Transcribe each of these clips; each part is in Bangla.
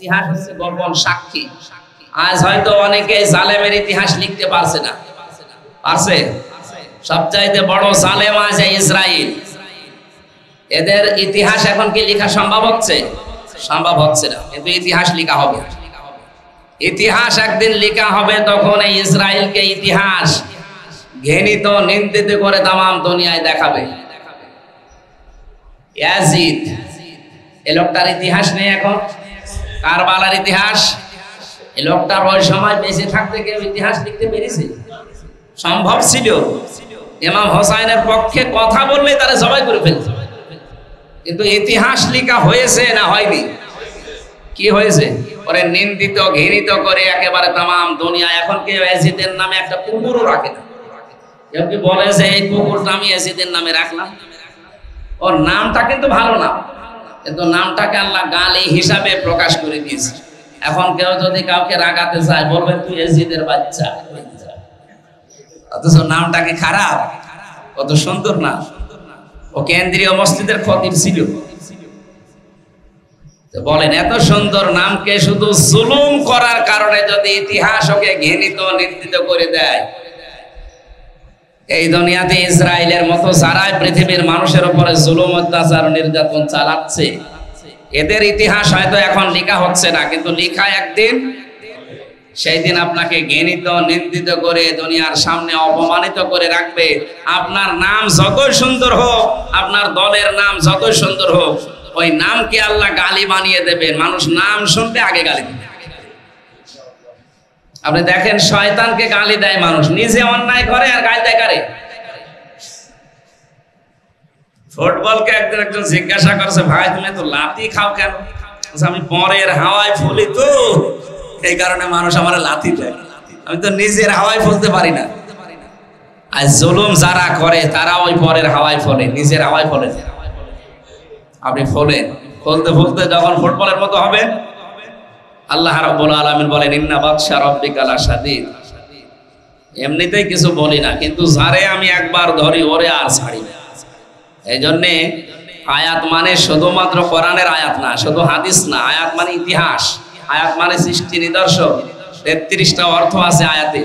ইতিহাস হচ্ছে গোপন সাক্ষী। আজ হয়তো অনেকে জালেমের ইতিহাস লিখতে পারছে না, পারছে? সবচাইতে বড় জালেম আছে ইসরায়েল। এদের ইতিহাস এখন কি লেখা সম্ভব হচ্ছে? সম্ভব হচ্ছে না, কিন্তু ইতিহাস লেখা হবে। ইতিহাস একদিন লেখা হবে, তখন এই ইসরায়েলকে ইতিহাস ঘৃণিত নিন্দিত করে তামাম দুনিয়ায় দেখাবে। ইয়াজিদ, এই লোকটার ইতিহাস নেই এখন। কারবালার ইতিহাস, এই লোকটার ওই সময় বেঁচে থাকতে কেউ ইতিহাস লিখতে পেরেছে? সম্ভব ছিল? ইমাম হোসাইনের পক্ষে কথা বললে তারা জবাই করে ফেলছে। কিন্তু ইতিহাস লেখা হয়েছে না হয়নি? কি হয়েছে? পরে নিন্দিত ঘৃণিত করে একেবারে তামাম দুনিয়া। এখন কেউ ইয়াজিদের নামে একটা কুকুরও রাখে না। কেউ কি বলে যে এই কুকুরটা আমি ইয়াজিদের নামে রাখলাম? ওর নামটা কিন্তু ভালো নাম, কিন্তু নামটাকে আল্লাহ গালি হিসাবে প্রকাশ করে দিয়েছে। এখন কেউ যদি কাউকে রাগাতে চায় বলবে তুই ইয়াজিদের বাচ্চা, অথচ নামটা কি খারাপ? কত সুন্দর না! ও কেন্দ্রীয় মসজিদের খতিব ছিল। বলেন, এত সুন্দর নামকে শুধু জুলুম করার কারণে যদি ইতিহাস ওকে ঘৃণিত নিন্দিত করে দেয়। এই দুনিয়াতে ইসরায়েলের মতো যারাই পৃথিবীর মানুষের উপরে জুলুম অত্যাচার নির্যাতন চালাচ্ছে, এদের ইতিহাস হয়তো এখন লেখা হচ্ছে না, কিন্তু লেখা একদিন। সেই দিন আপনাকে ঘৃণিত নিন্দিত করে দুনিয়ার সামনে অপমানিত করে রাখবে। আপনার নাম যতই সুন্দর হোক, আপনার দলের নাম যতই সুন্দর হোক, ওই নামকে আল্লাহ গালি বানিয়ে দেবেন। মানুষ নাম শুনতে আগে গালি দেবে। আপনি দেখেন, শয়তানকে গালি দেয় মানুষ, নিজে অন্যায় করে আর গালি দেয় কারে? ফুটবলকে একজন জিজ্ঞাসা করছে, ভাই তুমি তো লাথি খাও কেন? আমি পরের হাওয়ায় ফুলি, তো এই কারণে মানুষ আমার লাথি দেয়। আমি তো নিজের হাওয়ায় ফুলতে পারি না। আর জুলুম যারা করে তারা ওই পরের হাওয়ায় ফলে, নিজের হাওয়ায় ফলে। আপনি ফলেন, ফলতে ফলতে যখন ফুটবলের মতো হবেন, আল্লাহ রাব্বুল আলামিন বলেন ইন্না বাতশা রাব্বিকা লাশাদীদ। এমনিতেই কিছু বলি না, কিন্তু যারে আমি একবার ধরি ওরে আর ছাড়ি না। এই জন্যে আয়াত মানে শুধুমাত্র কোরআনের আয়াত না, শুধু হাদিস না। আয়াত মানে ইতিহাস, আয়াত মানে সৃষ্টি নিদর্শন। 33টা অর্থ আছে আয়াতে।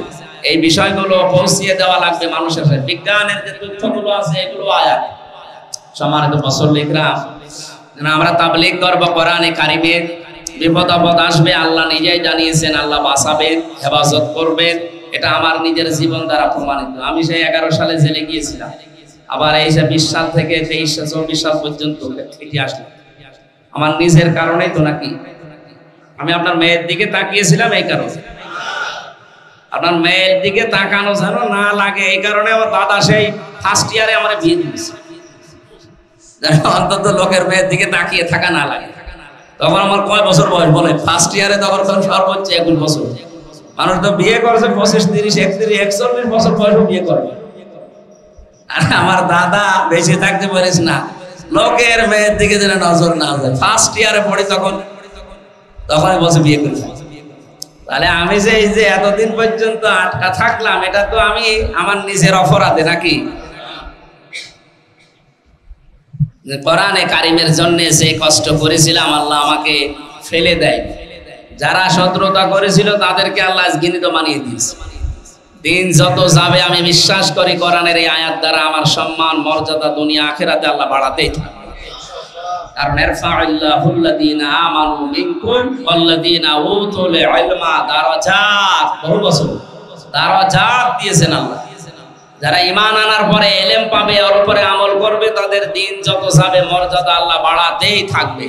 এই বিষয়গুলো পৌঁছিয়ে দেওয়া লাগবে মানুষের কাছে। বিজ্ঞানের যে তথ্যগুলো আছে এগুলো আয়াত। সম্মানিত মুসল্লিরা, আমরা তাবলীগ করব কোরআনে কারিমের। বিপদ আপদ আসবে, আল্লাহ নিজেই জানিয়েছেন আল্লাহ বাঁচাবেন, হেফাজত করবেন। এটা আমার নিজের জীবন দ্বারা প্রমাণিত। আমি সেই 11 সালে জেলে গিয়েছিলাম, আবার এই 20 সাল থেকে 23-24 সাল পর্যন্ত থেকে আসলাম। আমার নিজের কারণেই তো নাকি? আমি আপনার মেয়ের দিকে তাকিয়েছিলাম এই কারণে। আপনার মেয়ের দিকে তাকানো যেন না লাগে এই কারণে আমার দাদা সেই ফার্স্ট ইয়ারে আমার বিয়ে দিয়েছে, অন্তত লোকের মেয়ের দিকে তাকিয়ে থাকা না লাগে। তখন আমার কয় বছর বয়স বলে? ফার্স্ট ইয়ারে তখন সর্বোচ্চ 21 বছর। মানুষ তো বিয়ে করছে 25, 30, 31, 41 বছর বয়সে বিয়ে করবে। আর আমার দাদা বেঁচে থাকতে পারিস না, লোকের মেয়ের দিকে যেন নজর না যায়। ফার্স্ট ইয়ারে পড়ি তখন বসে বিয়ে করি। তাহলে আমি যে এই যে এতদিন পর্যন্ত আটকা থাকলাম, এটা তো আমি আমার নিজের অপরাধে নাকি? কোরআনে কারিমের জন্য যে কষ্ট করেছিলাম আল্লাহ আমাকে ফেলে দেয়। যারা শত্রুতা করেছিল তাদেরকে আল্লাহ ঘৃণিত বানিয়ে দিয়েছে। দিন যত যাবে আমি বিশ্বাস করি কোরআনের এই আয়াত দ্বারা আমার সম্মান মর্যাদা দুনিয়া আখিরাতে আল্লাহ বাড়াতেই থাকবে। কারণ ইরফা'আল্লাহুল্লাযীনা আমানু মিনকুম ওয়াল্লাযীনা উতুল ইলমা দারাজাত, বহু বছর দারাজাত দিয়েছেন আল্লাহ। যারা ঈমান আনার পরে ইলম পাবে, ওর উপরে আমল করবে, তাদের দিন যত যাবে মর্যাদা আল্লাহ বাড়াতেই থাকবে।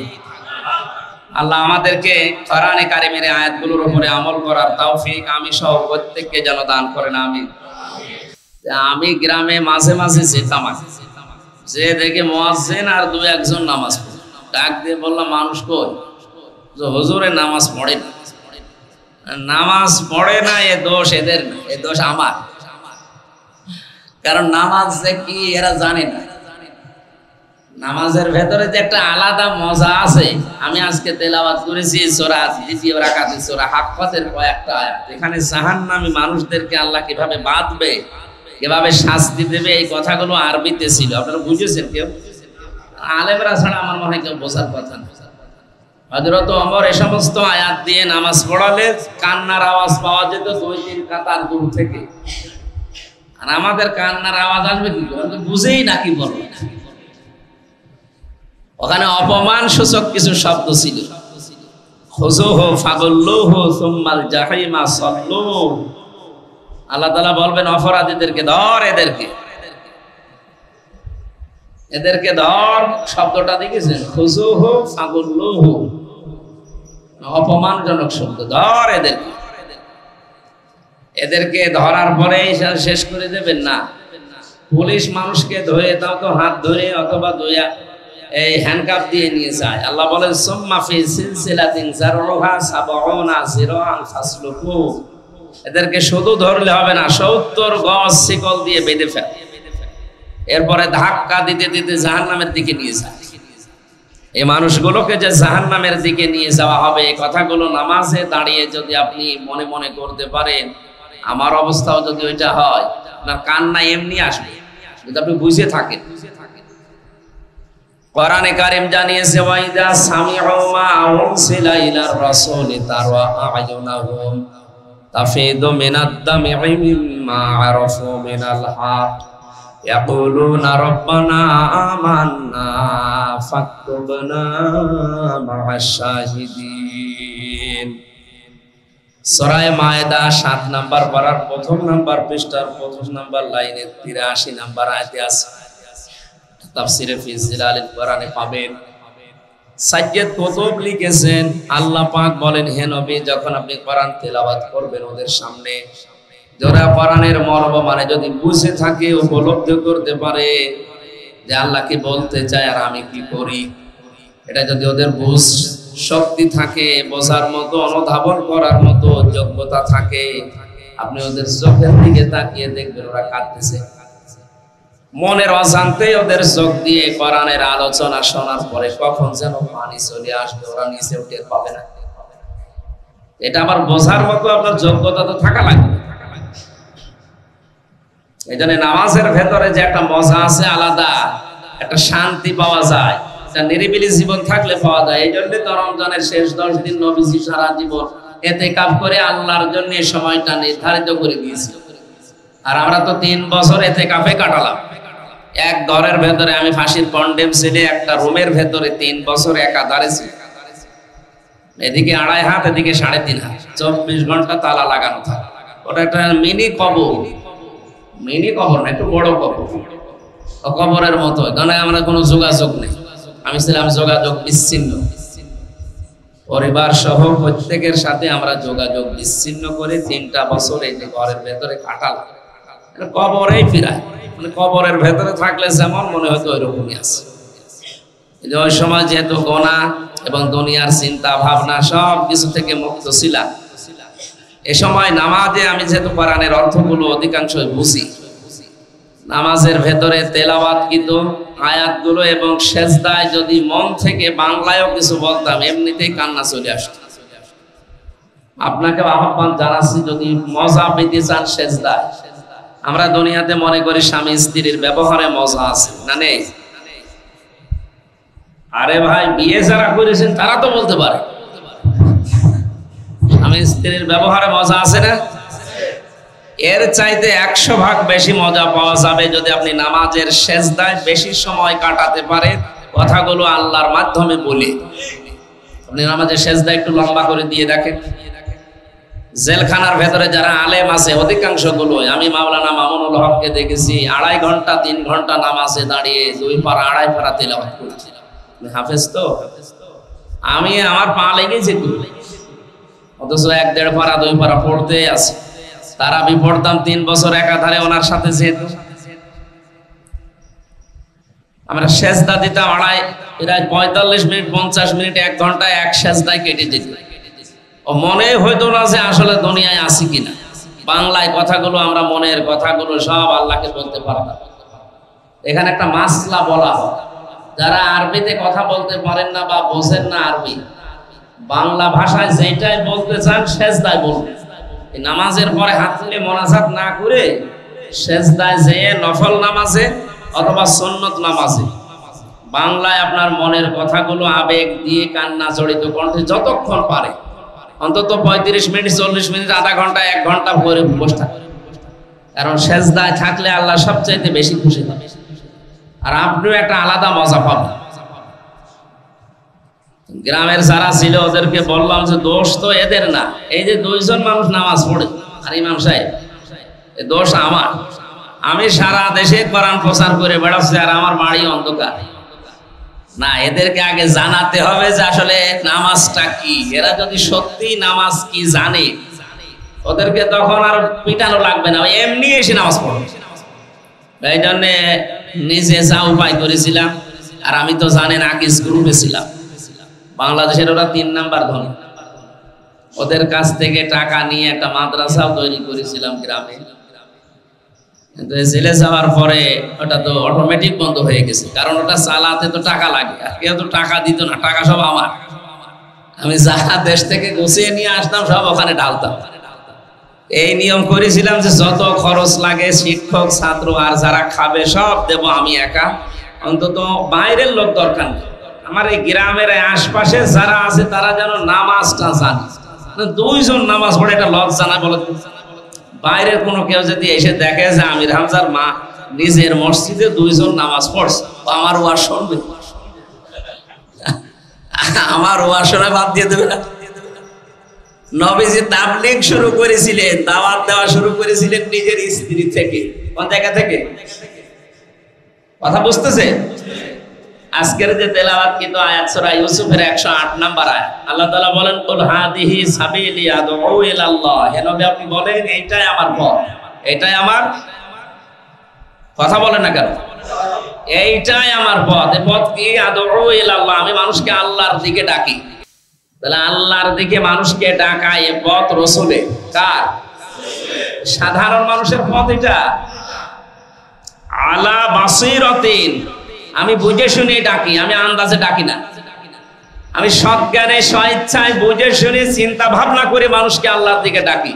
আল্লাহ আমাদেরকে কোরআনে কারিমের আয়াতগুলোর উপরে আমল করার তৌফিক আমি সহ প্রত্যেককে যেন দান করেন, আমিন। আমি গ্রামে মাঝে মাঝে যেতাম, যে দেখে মুয়াজ্জিন আর 2-1 নামাজ পড়ে। ডাক দিয়ে বললাম, মানুষ কই? যে হুজুরে নামাজ পড়ে না। নামাজ পড়ে না এ দোষ এদের না, এ দোষ আমার। কারণ নামাজ যে কি এরা জানে না। নামাজের ভেতরে যে একটা আলাদা মজা আছে। আমি আজকে তেলাওয়াত করেছি সূরা দ্বিতীয় রাকাতে সূরা হাক্কাতের কয়েকটা আয়াত। এখানে জাহান্নামী মানুষদেরকে আল্লাহ কিভাবে বাঁধবে, কিভাবে শাস্তি দেবে, এই কথাগুলো আরবিতে ছিল। আপনারা বুঝেছেন কেউ? আলেমরা ছাড়া আমার মনে হয় কেউ বোঝার কথা না। হযরত ওমর এই সমস্ত আয়াত দিয়ে নামাজ পড়ালে কান্নার আওয়াজ পাওয়া যেত 2-3 কাতার দূর থেকে। আর আমাদের কান্নার আওয়াজ আসবে কি করে, বুঝেই নাকি বলো। ওখানে অপমান সূচক কিছু শব্দ ছিল, খুযুহু ফাগুল্লুহু সুম্মাল জাহিমা সাল্লু। আল্লাহ তাআলা বলবেন অপরাধীদেরকে ধর, এদেরকে ধর। শব্দটা দেখেছেন, খুযুহু ফাগুল্লুহু, অপমানজনক শব্দ। ধর এদেরকে ধরার পরে শেষ করে দেবেন না। পুলিশ মানুষকে ধরে তাও তো হাত ধরে অথবা ধুইয়া এই হ্যান্ডকাপ দিয়ে নিয়ে যায়। আল্লাহ বলেন সুম্মা ফি সিলসিলাতিন যারউহা ৭০ যিরাআন ফাসলুকু। এদেরকে শুধু ধরলে হবে না, ৭০ গজ শিকল দিয়ে বেঁধে ফেল। এরপরে ধাক্কা দিতে দিতে জাহান্নামের দিকে নিয়ে যায়। এই মানুষগুলোকে যে জাহান্নামের দিকে নিয়ে যাওয়া হবে, এই কথাগুলো নামাজে দাঁড়িয়ে যদি আপনি মনে মনে করতে পারেন, আমার অবস্থাও যদি ওইটা হয়, আপনার কান্না এমনি আসবে যদি আপনি বুঝে থাকেন। কোরআনে কারীম জানিয়েছে ওয়াইদা সামিউ মা উনসিলা ইলার রাসূলি তারা আয়ুনাহুম তাফিদু মিনাদ দামি মিম্মা আরাফু মিনাল হক ইয়াকুলুনা রাব্বানা আমান্না ফাকতুবনা মা'আশ শাহিদিন। সূরা মায়েদা ৭ নাম্বার পারার ১ম নাম্বার পৃষ্ঠার ১ম নাম্বার লাইনের ৮৩ নাম্বার আয়াতে আছে। তাফসিরে ফি জিলালিল কোরআনে পাবেন। সাইয়্যিদ কুতুব লিখেছেন, আল্লাহ পাক বলেন, হে নবী, যখন আপনি কোরআন তেলাওয়াত করবেন ওদের সামনে, যারা কোরআনের মর্ম মানে যদি বুঝে থাকে, উপলব্ধি করতে পারে যে আল্লাহ কি বলতে চায় আর আমি কি করি, এটা যদি ওদের বুঝ শক্তি থাকে, বোঝার মতো, অনুধাবন করার মতো যোগ্যতা থাকে, আপনি ওদের চোখের দিকে তাকিয়ে দেখবেন ওরা কাঁদতেছে। মনের অজান্তে ওদের চোখ দিয়ে কোরআনের আলোচনা শোনার পরে কখন যেন পানি চলে আসবে, ওরা নিচে উঠে পাবে না। এটা আবার বোঝার মতো আপনার যোগ্যতা তো থাকা লাগবে। এই জন্য নামাজের ভেতরে যে একটা মজা আছে, আলাদা একটা শান্তি পাওয়া যায়, একটা নিরিবিলি জীবন থাকলে পাওয়া যায়। এই জন্য তো রমজানের শেষ 10 দিন নবীজি সারা জীবন ইতিকাফ করে আল্লাহর জন্য এই সময়টা নির্ধারিত করে দিয়েছিল। আর আমরা তো 3 বছর ইতিকাফে কাটালাম। এক ঘরের ভেতরে, আমি ফাঁসির কন্ডেম ছেলে, একটা রুমের ভেতরে 3 বছর একাধারে ছিল। এদিকে 2.5 হাত, এদিকে 3.5 হাত, 24 ঘন্টা তালা লাগানো থাকে। ওটা একটা মিনি কবর না, একটু বড় কবর, কবরের মতো। এখানে আমরা কোনো যোগাযোগ নেই, আমি ছিলাম যোগাযোগ বিচ্ছিন্ন। পরিবার সহ প্রত্যেকের সাথে আমরা যোগাযোগ বিচ্ছিন্ন করে 3টা বছর এই ঘরের ভেতরে কাটালাম। কবরেই ফিরায়, মানে কবরের ভেতরে থাকলে যেমন মনে হতো ওই রকমই আছে। ওই সময় যেহেতু গোনা এবং দুনিয়ার চিন্তা ভাবনা সব কিছু থেকে মুক্ত ছিলাম, এ সময় নামাজে আমি যেহেতু কোরআনের অর্থগুলো অধিকাংশই বুঝি, নামাজের ভেতরে তেলাওয়াতকৃত আয়াতগুলো এবং সেজদায় যদি মন থেকে বাংলায়ও কিছু বলতাম, এমনিতেই কান্না চলে আসতো। আপনাকে আহ্বান জানাচ্ছি, যদি মজা পেতে চান সেজদায়, আমরা দুনিয়াতে মনে করি স্বামী স্ত্রীর ব্যবহারে মজা আছে, না নেই? আরে ভাই, বিয়ে যারা করেছেন তারা তো বলতে পারে স্বামী স্ত্রীর ব্যবহারে মজা আছে না? এর চাইতে 100 ভাগ বেশি মজা পাওয়া যাবে যদি আপনি নামাজের সেজদায় বেশি সময় কাটাতে পারেন, কথাগুলো আল্লাহর মাধ্যমে বলে। আপনি নামাজের সেজদা একটু লম্বা করে দিয়ে দেখেন। জেলখানার ভেতরে যারা আলেম আছে অধিকাংশ গুলো, আমি মাওলানা মামুনুল হককে দেখেছি 2.5 ঘন্টা 3 ঘন্টা নামাজে দাঁড়িয়ে 2 পারা 2.5 পারা তেলাওয়াত করছে। হাফেজ তো আমি, আমার পা লেগেছে তো, অথচ 1-1.5 পারা 2 পারা পড়তে আছে। তার আমি পড়তাম 3 বছর একাধারে ওনার সাথে। যেহেতু আমরা সেজদা দিতাম প্রায় 45 মিনিট 50 মিনিট 1 ঘন্টা এক সেজদায় কেটে যেত। ও মনে হইতো না যে আসলে দুনিয়ায় আছি কিনা। বাংলায় কথাগুলো, আমরা মনের কথাগুলো সব আল্লাহকে বলতে পারতাম। এখানে একটা মাসলা বলা হয়, যারা আরবিতে কথা বলতে পারেন না বা বোঝেন না আরবি, বাংলা ভাষায় যেটাই বলতে চান সেজদায় বলবেন। নামাজের পরে হাত তুলে মোনাজাত না করে সেজদায় যেয়ে নফল নামাজে অথবা সুন্নত নামাজে বাংলায় আপনার মনের কথাগুলো আবেগ দিয়ে কান্না জড়িত কণ্ঠে যতক্ষণ পারে অন্তত 35 মিনিট 40 মিনিট আধা ঘন্টা 1 ঘন্টা পরে বসে থাকে, কারণ সেজদায় থাকলে আল্লাহ সবচাইতে বেশি খুশি হয় আর আপনিও একটা আলাদা মজা পাবেন। গ্রামের যারা ছিল ওদেরকে বললাম যে দোষ তো এদের না, এই যে 2 জন মানুষ নামাজ পড়ে আর ইমাম সাহেব, এই দোষ আমার। আমি সারা দেশে কোরআন প্রচার করে বেড়াচ্ছি আর আমার বাড়ি অন্ধকার। না, এদেরকে আগে জানাতে হবে যে আসলে নামাজটা কি। এরা যদি সত্যি নামাজ কি জানে ওদেরকে তখন আর পিটানো লাগবে না, এমনি এসে নামাজ পড়বে। এই জন্যে নিজে যা উপায় করেছিলাম, আর আমি তো জানেন আকিস গ্রুপে ছিলাম, বাংলাদেশের ওরা 3 নাম্বার ধনী, ওদের কাছ থেকে টাকা নিয়ে একটা মাদ্রাসাও তৈরি করেছিলাম গ্রামে। কিন্তু জেলে যাওয়ার পরে ওটা তো অটোমেটিক বন্ধ হয়ে গেছে, কারণ ওটা চালাতে তো টাকা লাগে, আর কেউ তো টাকা দিত না, টাকা সব আমার। আমি যা দেশ থেকে গুছিয়ে নিয়ে আসতাম সব ওখানে ঢালতাম। এই নিয়ম করেছিলাম যে যত খরচ লাগে শিক্ষক ছাত্র আর যারা খাবে সব দেব আমি একা, অন্তত বাইরের লোক দরকার নেই। আমার এই গ্রামের আশপাশে যারা আছে তারা যেন নামাজটা জানে। 2 জন নামাজ পড়ে এটা লজ্জা না বলে? বাইরের কোনো কেউ যদি এসে দেখে যে আমির হামজার মা নিজের মসজিদে 2 জন নামাজ পড়ছে, আমার ওয়াজ শুনবে? আমার ওয়াজ শোনা বাদ দিয়ে দেবে না? নবীজি তাবলীগ শুরু করেছিলেন, দাওয়াত দেওয়া শুরু করেছিলেন নিজের স্ত্রী থেকে। কোন জায়গা থেকে? কথা বুঝতেছে? আজকের যে তেলাওয়াতকৃত আয়াত সূরা ইউসুফের 108 নম্বর আয়াত, আল্লাহ তাআলা বলেন কুল হাদিহি সাবিলি আদউ ইলাল্লাহ, হে নবী আপনি বলেন এইটাই আমার পথ, এইটাই আমার, কথা বলেন না কেন? এইটাই আমার পথ। এই পথ কি? আদউ ইলাল্লাহ, আমি মানুষকে আল্লাহর দিকে ডাকি। তাহলে আল্লাহর দিকে মানুষকে ডাকা এই পথ রাসূলের, কার? সাধারণ মানুষের পথ এটা। আলা বাসীরাতিন, আমি বুঝে শুনে ডাকি, আমি আন্দাজে ডাকি না। আমি সজ্ঞানে স্বেচ্ছায় বুঝে শুনে চিন্তা ভাবনা করে মানুষকে আল্লাহর দিকে ডাকি।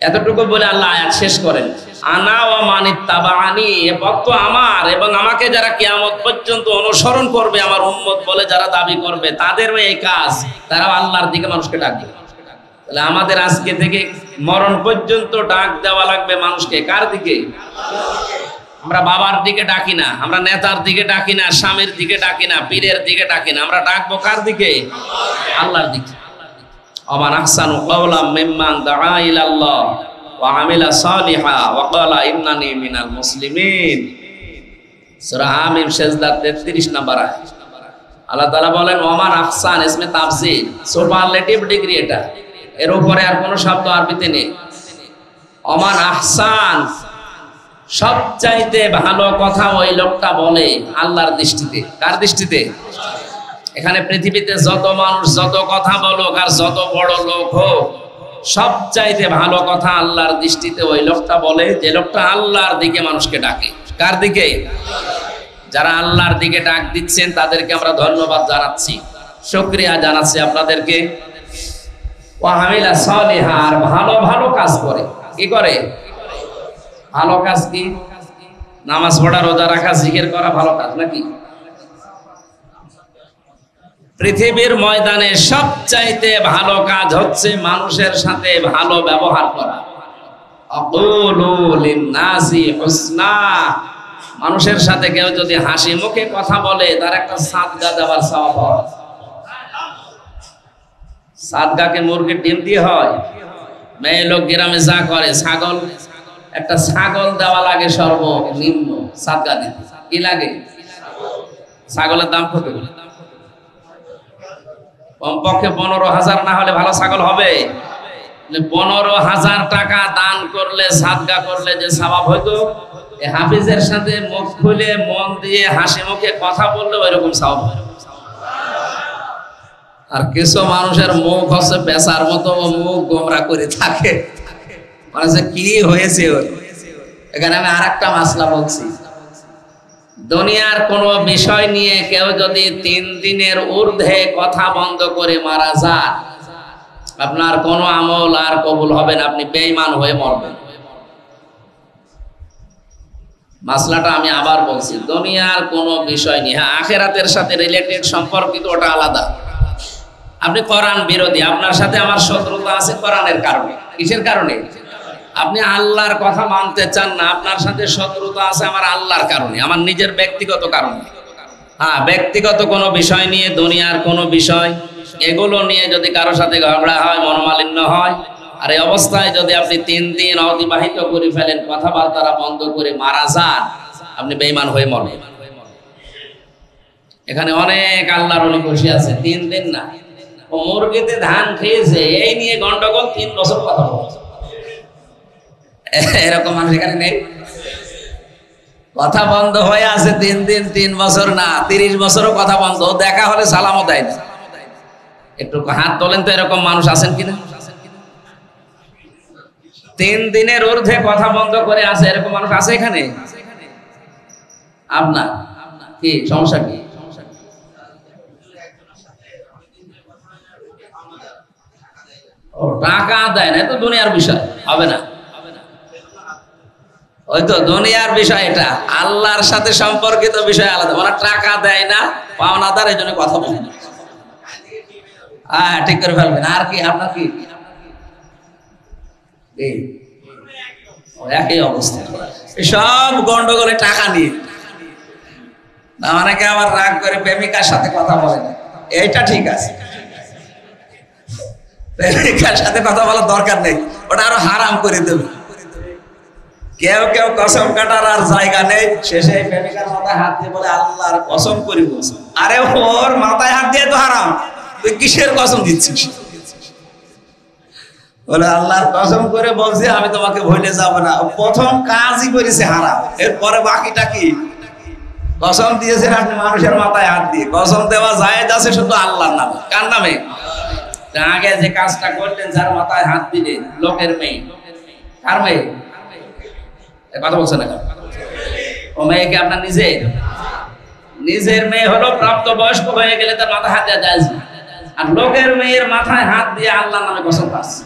এতটুকু বলে আল্লাহ আয়াত শেষ করেন, আনা ওয়া মানিত্তাবাআনি, এ পথ তো আমার এবং আমাকে যারা কিয়ামত পর্যন্ত অনুসরণ করবে, আমার উম্মত বলে যারা দাবি করবে, তাদের এই কাজ, তারা আল্লাহর দিকে মানুষকে ডাকবে। তাহলে আমাদের আজকে থেকে মরণ পর্যন্ত ডাক দেওয়া লাগবে মানুষকে কার দিকে? আমরা বাবার দিকে ডাকি না, আমরা নেতার দিকে ডাকি না, স্বামীর দিকে ডাকি না, পীরের দিকে ডাকি না, আমরা ডাকবো কার দিকে? আল্লাহর দিকে। ওমান আহসানু কাওলাম মিম্মান দাআ ইলাল্লাহ ওয়া আমিলা সালিহা ওয়া ক্বালা ইন্নানি মিনাল মুসলিমিন। সূরা হামিম সিজদা 33 নম্বর আয়াত। আল্লাহ তাআলা বলেন ওমান আহসান, ইসমে তাফসীর, সুপারলেটিভ ডিগ্রি এটা, এর উপরে আর কোনো শব্দ আরবিতে নেই। ওমান আহসান, সবচাইতে ভালো কথা ওই লোকটা বলে আল্লাহর দৃষ্টিতে। কার দৃষ্টিতে? এখানে পৃথিবীতে যত মানুষ যত কথা বলুক আর যত বড় লোক হোক, সবচাইতে ভালো কথা আল্লাহর দৃষ্টিতে ওই লোকটা বলে যে লোকটা আল্লাহর দিকে মানুষকে ডাকে। কার দিকে? যারা আল্লাহর দিকে ডাক দিচ্ছেন তাদেরকে আমরা ধন্যবাদ জানাচ্ছি, শুকরিয়া জানাচ্ছি আপনাদেরকে। ওয়া আমিলা সালিহা, আর ভালো ভালো কাজ করে। কি করে? ভালো কাজ কি? নামাজ পড়া, রোজা রাখা, জিকির করা ভালো কাজ নাকি? পৃথিবীর ময়দানে সবচাইতে ভালো কাজ হচ্ছে মানুষের সাথে ভালো ব্যবহার করা। আকুলু লিন্নাসি হুসনা, মানুষের সাথে কেউ যদি হাসি মুখে কথা বলে তার একটা সাদগা দেওয়ার সওয়াব হয়। সাদগাকে মুরগির ডিম দিয়ে হয়? মেয়ে লোক গ্রামে যা করে, ছাগল, একটা ছাগল দেওয়া লাগে সর্বনিম্ন সাদগা দিতে। কি লাগে? ছাগলের দাম কত? কমপক্ষে 15,000 না হলে ভালো ছাগল হবে? 15,000 টাকা দান করলে, সাদগা করলে যে সওয়াব হইতো, এই হাফিজের সাথে মুখ খুলে মন দিয়ে হাসি মুখে কথা বললে ওইরকম সওয়াব হয়। আর কিছু মানুষের মুখ হচ্ছে পেশার মতো, মুখ গোমরা করে থাকে, মানে কি হয়েছে ওর। এখানে আমি আরেকটা মাসলা বলছি, দুনিয়ার কোন বিষয় নিয়ে কেউ যদি 3 দিনের ঊর্ধ্বে কথা বন্ধ করে মারা যান, আপনার কোনো আমল আর কবুল হবে না, আপনি বেঈমান হয়ে মরবেন। মাসলাটা আমি আবার বলছি, দুনিয়ার কোনো বিষয় নিয়ে, হ্যাঁ আখিরাতের সাথে রিলেটেড সম্পর্কিত, ওটা আলাদা। আপনি কোরআন বিরোধী, আপনার সাথে আমার শত্রুতা আছে কোরআনের কারণে। কিসের কারণে? আপনি আল্লাহর কথা মানতে চান না, আপনার সাথে শত্রুতা আছে আমার আল্লাহর কারণে, আমার নিজের ব্যক্তিগত কারণে। হ্যাঁ, ব্যক্তিগত কোনো বিষয় নিয়ে, দুনিয়ার কোনো বিষয়, এগুলো নিয়ে যদি কারোর সাথে ঝগড়া হয়, মনোমালিন্য হয়, আর এই অবস্থায় যদি আপনি 3 দিন অতিবাহিত করে ফেলেন, কথাবার্তা বন্ধ করে মারা যান, আপনি বেঈমান হয়ে মরেন। এখানে অনেক আল্লাহর ওলি বসে আছে, 3 দিন না, ও মুরগিতে ধান খেয়েছে, এই নিয়ে গন্ডগোল 3 বছর কথা বলছে। এরকম মানুষ এখানে নেই? কথা বন্ধ হয়ে আছে 3 দিন, 3 বছর না, 30 বছরও কথা বন্ধ, দেখা হলে সালামও দেয় না। একটু হাত তোলেন তো, এরকম মানুষ আছেন কিনা? 3 দিনের ঊর্ধ্বে কথা বন্ধ করে আছে, এরকম মানুষ আছে এখানে? আপনার কি সমস্যা? কি ও টাকা দেয় না, তো দুনিয়ার বিষয় হবে না। ওই তো দুনিয়ার বিষয়, এটা আল্লাহর সাথে সম্পর্কিত বিষয় আলাদা। ওরা টাকা দেয় না, পাওনাদার, এই জন্য কথা বলে না। হ্যাঁ ঠিক করে ফেলবেন। আর কি আপনার কি একই অবস্থা, সব গন্ডগোলে টাকা নিয়ে। অনেকে আবার রাগ করে প্রেমিকার সাথে কথা বলে না, এইটা ঠিক আছে, প্রেমিকার সাথে কথা বলার দরকার নেই, ওটা আরো হারাম করে দেবে। কেউ কেউ কসম কাটার আর জায়গা নেই, শেষে প্রেমিকার মাথায় হাত দিয়ে বলে আল্লাহর কসম করি বলছে। আরে ওর মাথায় হাত দিয়ে তো হারাম, তুই কিসের কসম দিচ্ছিস? বলে আল্লাহর কসম করে বলছি আমি তোমাকে ভুলে যাব না। প্রথম কাজই করেছে হারাম, এরপরে বাকিটা কি? কসম দিয়েছেন আপনি মানুষের মাথায় হাত দিয়ে। কসম দেওয়া জায়েজ আছে শুধু আল্লাহর নামে। কার নামে? আগে যে কাজটা করলেন, যার মাথায় হাত দিলেন, লোকের মেয়ে। কার মেয়ে? কথা বলছে না? ও মেয়েকে আপনার নিজের মেয়ে হলো, প্রাপ্তবয়স্ক হয়ে গেলে তার মাথায় হাত দেওয়া যায় না। আর লোকের মেয়ের মাথায় হাত দিয়ে আল্লাহর নামে কসম খাচ্ছে।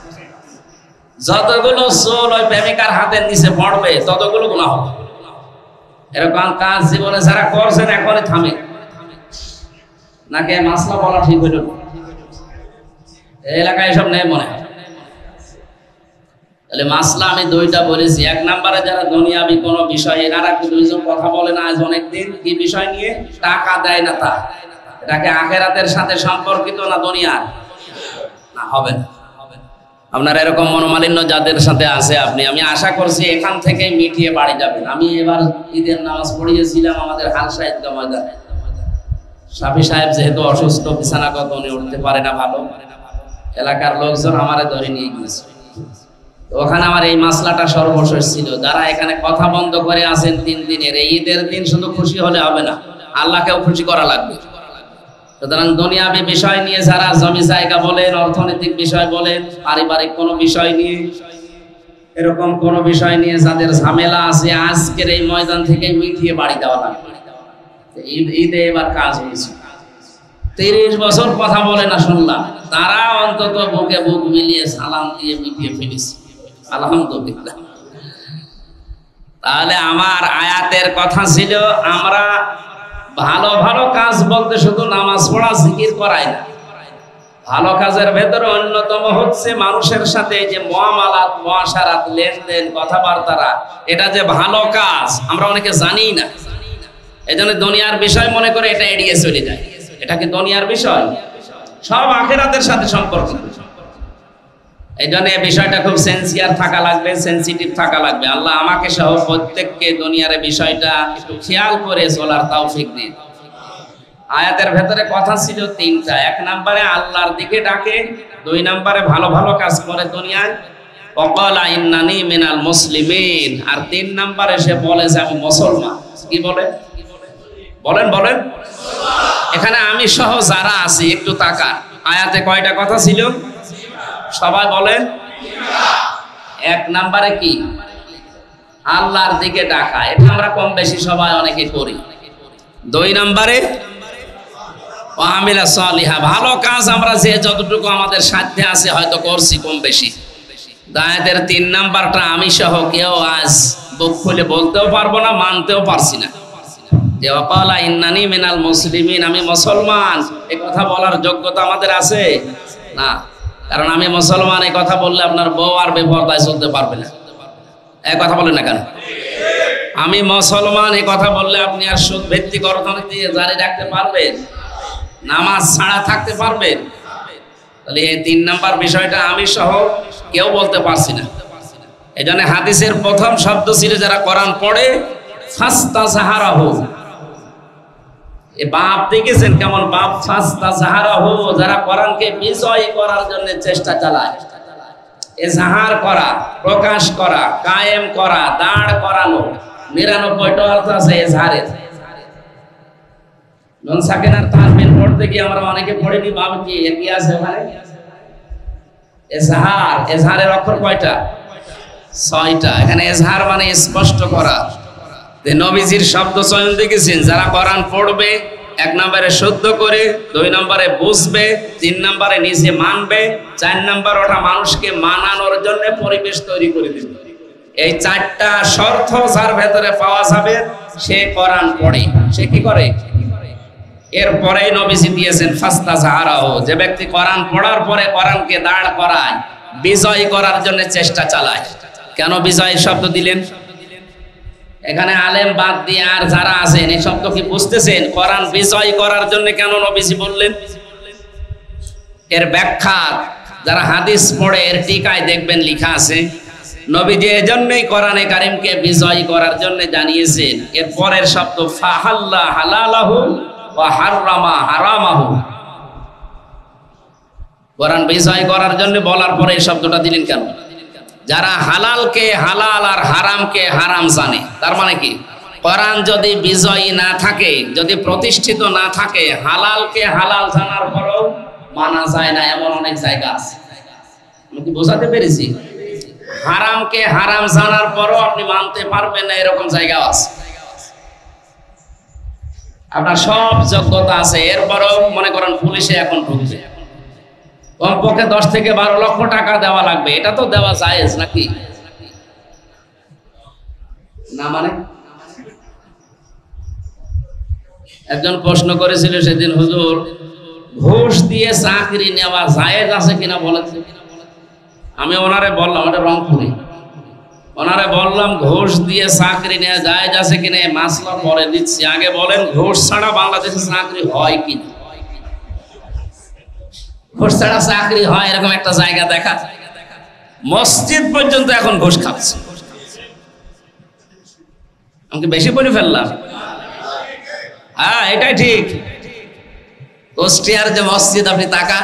যতগুলো চোল ওই প্রেমিকার হাতের নিচে পড়বে, ততগুলো গুনাহ হবে। এরকম কাজ জীবনে যারা করছেন এখনই থামে, নাকি মাসলা বলা ঠিক হইল? এই এলাকায় এসব নেই মনে হয়। তাহলে মাসলা আমি 2টা বলেছি। 1 নম্বরে যারা দুনিয়াবি কোনো বিষয়, এনারা কি 2 জন কথা বলে না আজ অনেকদিন? কি বিষয় নিয়ে? টাকা দেয় না, তা এটাকে আখিরাতের সাথে সম্পর্কিত না দুনিয়ার? না, হবে না। আপনার এরকম মনোমালিন্য যাদের সাথে আছে, আমি আশা করছি এখান থেকে মিটিয়ে বাড়ি যাবেন। আমি এবার ঈদের নামাজ পড়িয়েছিলাম আমাদের হালসা ঈদগাহ ময়দানে। শাফি সাহেব যেহেতু অসুস্থ, বিছানাগত, উনি উঠতে পারে না ভালো, এলাকার লোকজন আমারে ধরে নিয়ে গিয়েছে। ওখানে আমার এই মাসলাটা সর্বশেষ ছিল। যারা এখানে কথা বন্ধ করে আছেন 3 দিনের, এই ঈদের দিন শুধু খুশি হলে হবে না, আল্লাহকেও খুশি করা লাগবে। সুতরাং দুনিয়াবি বিষয় নিয়ে যারা জমি জায়গা বলেন, অর্থনৈতিক বিষয় বলেন, পারিবারিক কোনো বিষয় নিয়ে, এরকম কোনো বিষয় নিয়ে যাদের ঝামেলা আছে, আজকের এই ময়দান থেকে মিটিয়ে বাড়ি দেওয়া লাগবে। ঈদে এবার কাজ হয়েছে। 30 বছর কথা বলে না শুনলাম, তারা অন্তত বুকে বুক মিলিয়ে সালাম দিয়ে মিটিয়ে ফেলেছে, আলহামদুলিল্লাহ। তাহলে আমার আয়াতের কথা ছিল, আমরা ভালো ভালো কাজ বলতে শুধু নামাজ পড়া, জিকির করাই না। ভালো কাজের ভেতরে অন্যতম হচ্ছে মানুষের সাথে যে মুআমালাত, মুআশারাত, লেনদেন, কথাবার্তা, এটা যে ভালো কাজ আমরা অনেকে জানি না। এজন্য দুনিয়ার বিষয় মনে করে এটা এড়িয়ে চলে যায়। এটা কি দুনিয়ার বিষয়? সব আখিরাতের সাথে সম্পর্কিত। এই জন্য এই বিষয়টা খুব সেন্সিয়ার থাকা লাগবে, সেন্সিটিভ থাকা লাগবে। আল্লাহ আমাকে সহ প্রত্যেককে দুনিয়ার বিষয়টা একটু খেয়াল করে চলার তৌফিক দিন। আয়াতের ভেতরে কথা ছিল 3টা। 1 নম্বরে আল্লাহর দিকে ডাকে, 2 নম্বরে ভালো ভালো কাজ করে দুনিয়ায়, ওয়াকালা ইন্নানি মিনাল মুসলিমিন, আর 3 নম্বরে সে বলে যে আমি মুসলমান। কি বলে? বলেন এখানে আমি সহ যারা আছি একটু তাকান। আয়াতে কয়টা কথা ছিল? সবাই বলেন। 1 নম্বরে কি? আল্লাহর দিকে ডাকা। এটা আমরা কম বেশি সবাই অনেকে করি। 2 নম্বরে ওয়ামিলা সালিহা, ভালো কাজ আমরা যে যতটুকু আমাদের সাধ্যে আছে হয়তো করছি কম বেশি। আয়াতের 3 নাম্বারটা আমি সহ কেউ আজ বুক খুলে বলতেও পারবো না, মানতেও পারছি না যে ওয়াকালা ইন্নানি মিনাল মুসলিমিন, আমি মুসলমান, এই কথা বলার যোগ্যতা আমাদের আছে না। কারণ আমি মুসলমান এই কথা বললে আপনার বউ আর বেপরদায় চলতে পারবে না। এই কথা বলেন না কেন? আমি মুসলমান এই কথা বললে আপনি আর সুদ ভিত্তিক অর্থনীতি জারি রাখতে পারবেন, নামাজ ছাড়া থাকতে পারবেন? তাহলে এই 3 নাম্বার বিষয়টা আমি সহ কেউ বলতে পারছি না। এই জন্য হাদিসের প্রথম শব্দ ছিল যারা কোরআন পড়ে ফাস্তাযহারাহু। এই বাপ দেখেছেন কেমন বাপ? ফাস্তাযহারাহু, যারা কোরআনকে বিজয় করার জন্য চেষ্টা চালায়। এজাহার করা, প্রকাশ করা, কায়েম করা, দাঁড় করানো, 99টা অর্থ আছে এজাহারের। নুন সাকিনার তানবিন পড়তে গিয়ে আমরা অনেকে পড়িনি, বাবা কি কি আছে ওখানে? এজাহার। এজাহারের অক্ষর কয়টা? 6টা। এখানে এজাহার মানে স্পষ্ট করা। নবীজির শব্দ চয়ন দেখেছেন, যারা কোরআন পড়বে 1 নম্বরে শুদ্ধ করে, 2 নম্বরে বুঝবে, 3 নম্বরে নিজে মানবে, 4 নম্বর ওটা মানুষকে মানানোর জন্য পরিবেশ তৈরি করে দেবে। এই 4টা শর্ত যার ভেতরে পাওয়া যাবে সে কোরআন পড়ে। সে কি করে? এরপরে নবীজি দিয়েছেন ফাস্তাযহারাহু, যে ব্যক্তি কোরআন পড়ার পরে কোরআনকে দাঁড় করায়, বিজয় করার জন্য চেষ্টা চালায়। কেন বিজয় শব্দ দিলেন? এখানে আলেম বাদ দিয়ে আর যারা আছেন এই শব্দ কি বুঝতেছেন? কোরআন বিজয় করার জন্য কেন নবীজি বললেন? এর ব্যাখ্যা যারা হাদিস পড়ে এর টিকায় দেখবেন লেখা আছে, নবীজি এজন্যই কোরআনে কারীমকে বিজয় করার জন্য জানিয়েছেন। এর পরের শব্দ ফাহাল্লা হালালাহু ওয়া হাররামা হারামাহু। কোরআন বিজয় করার জন্য বলার পরে এই শব্দটা দিলেন কেন? যারা হালালকে হালাল আর হারামকে হারাম জানে, তার মানে কি? কোরআন যদি বিজয়ী না থাকে, যদি প্রতিষ্ঠিত না থাকে, হালালকে হালাল জানার পরেও মানা যায় না, এমন অনেক জায়গা আছে। আমি কি বোঝাতে পেরেছি? হারামকে হারাম জানার পরও আপনি মানতে পারবেন না, এরকম জায়গাও আছে। আপনার সব যোগ্যতা আছে, এরপরও মনে করেন পুলিশে এখন ঢুকছে, কমপক্ষে 10 থেকে 12 লক্ষ টাকা দেওয়া লাগবে, এটা তো দেওয়া জায়েজ নাকি না? মানে একজন প্রশ্ন করেছিল সেদিন, হুজুর ঘুষ দিয়ে চাকরি নেওয়া জায়েজ আছে কিনা বলেন। আমি ওনারে বললাম, ওটা রংপুরে, ওনারে বললাম ঘুষ দিয়ে চাকরি নেওয়া জায়েজ আছে কিনা মাসলা পরে দিচ্ছি, আগে বলেন ঘুষ ছাড়া বাংলাদেশে চাকরি হয় কিনা। ঘুষ ছাড়া চাকরি হয় এরকম একটা জায়গা দেখা? মসজিদ পর্যন্ত এখন ঘুষ খাচ্ছে। আমাকে বেশি বলে ফেললাম? হ্যাঁ, এটাই ঠিক। কুষ্টিয়ার যে মসজিদ আপনি টাকা,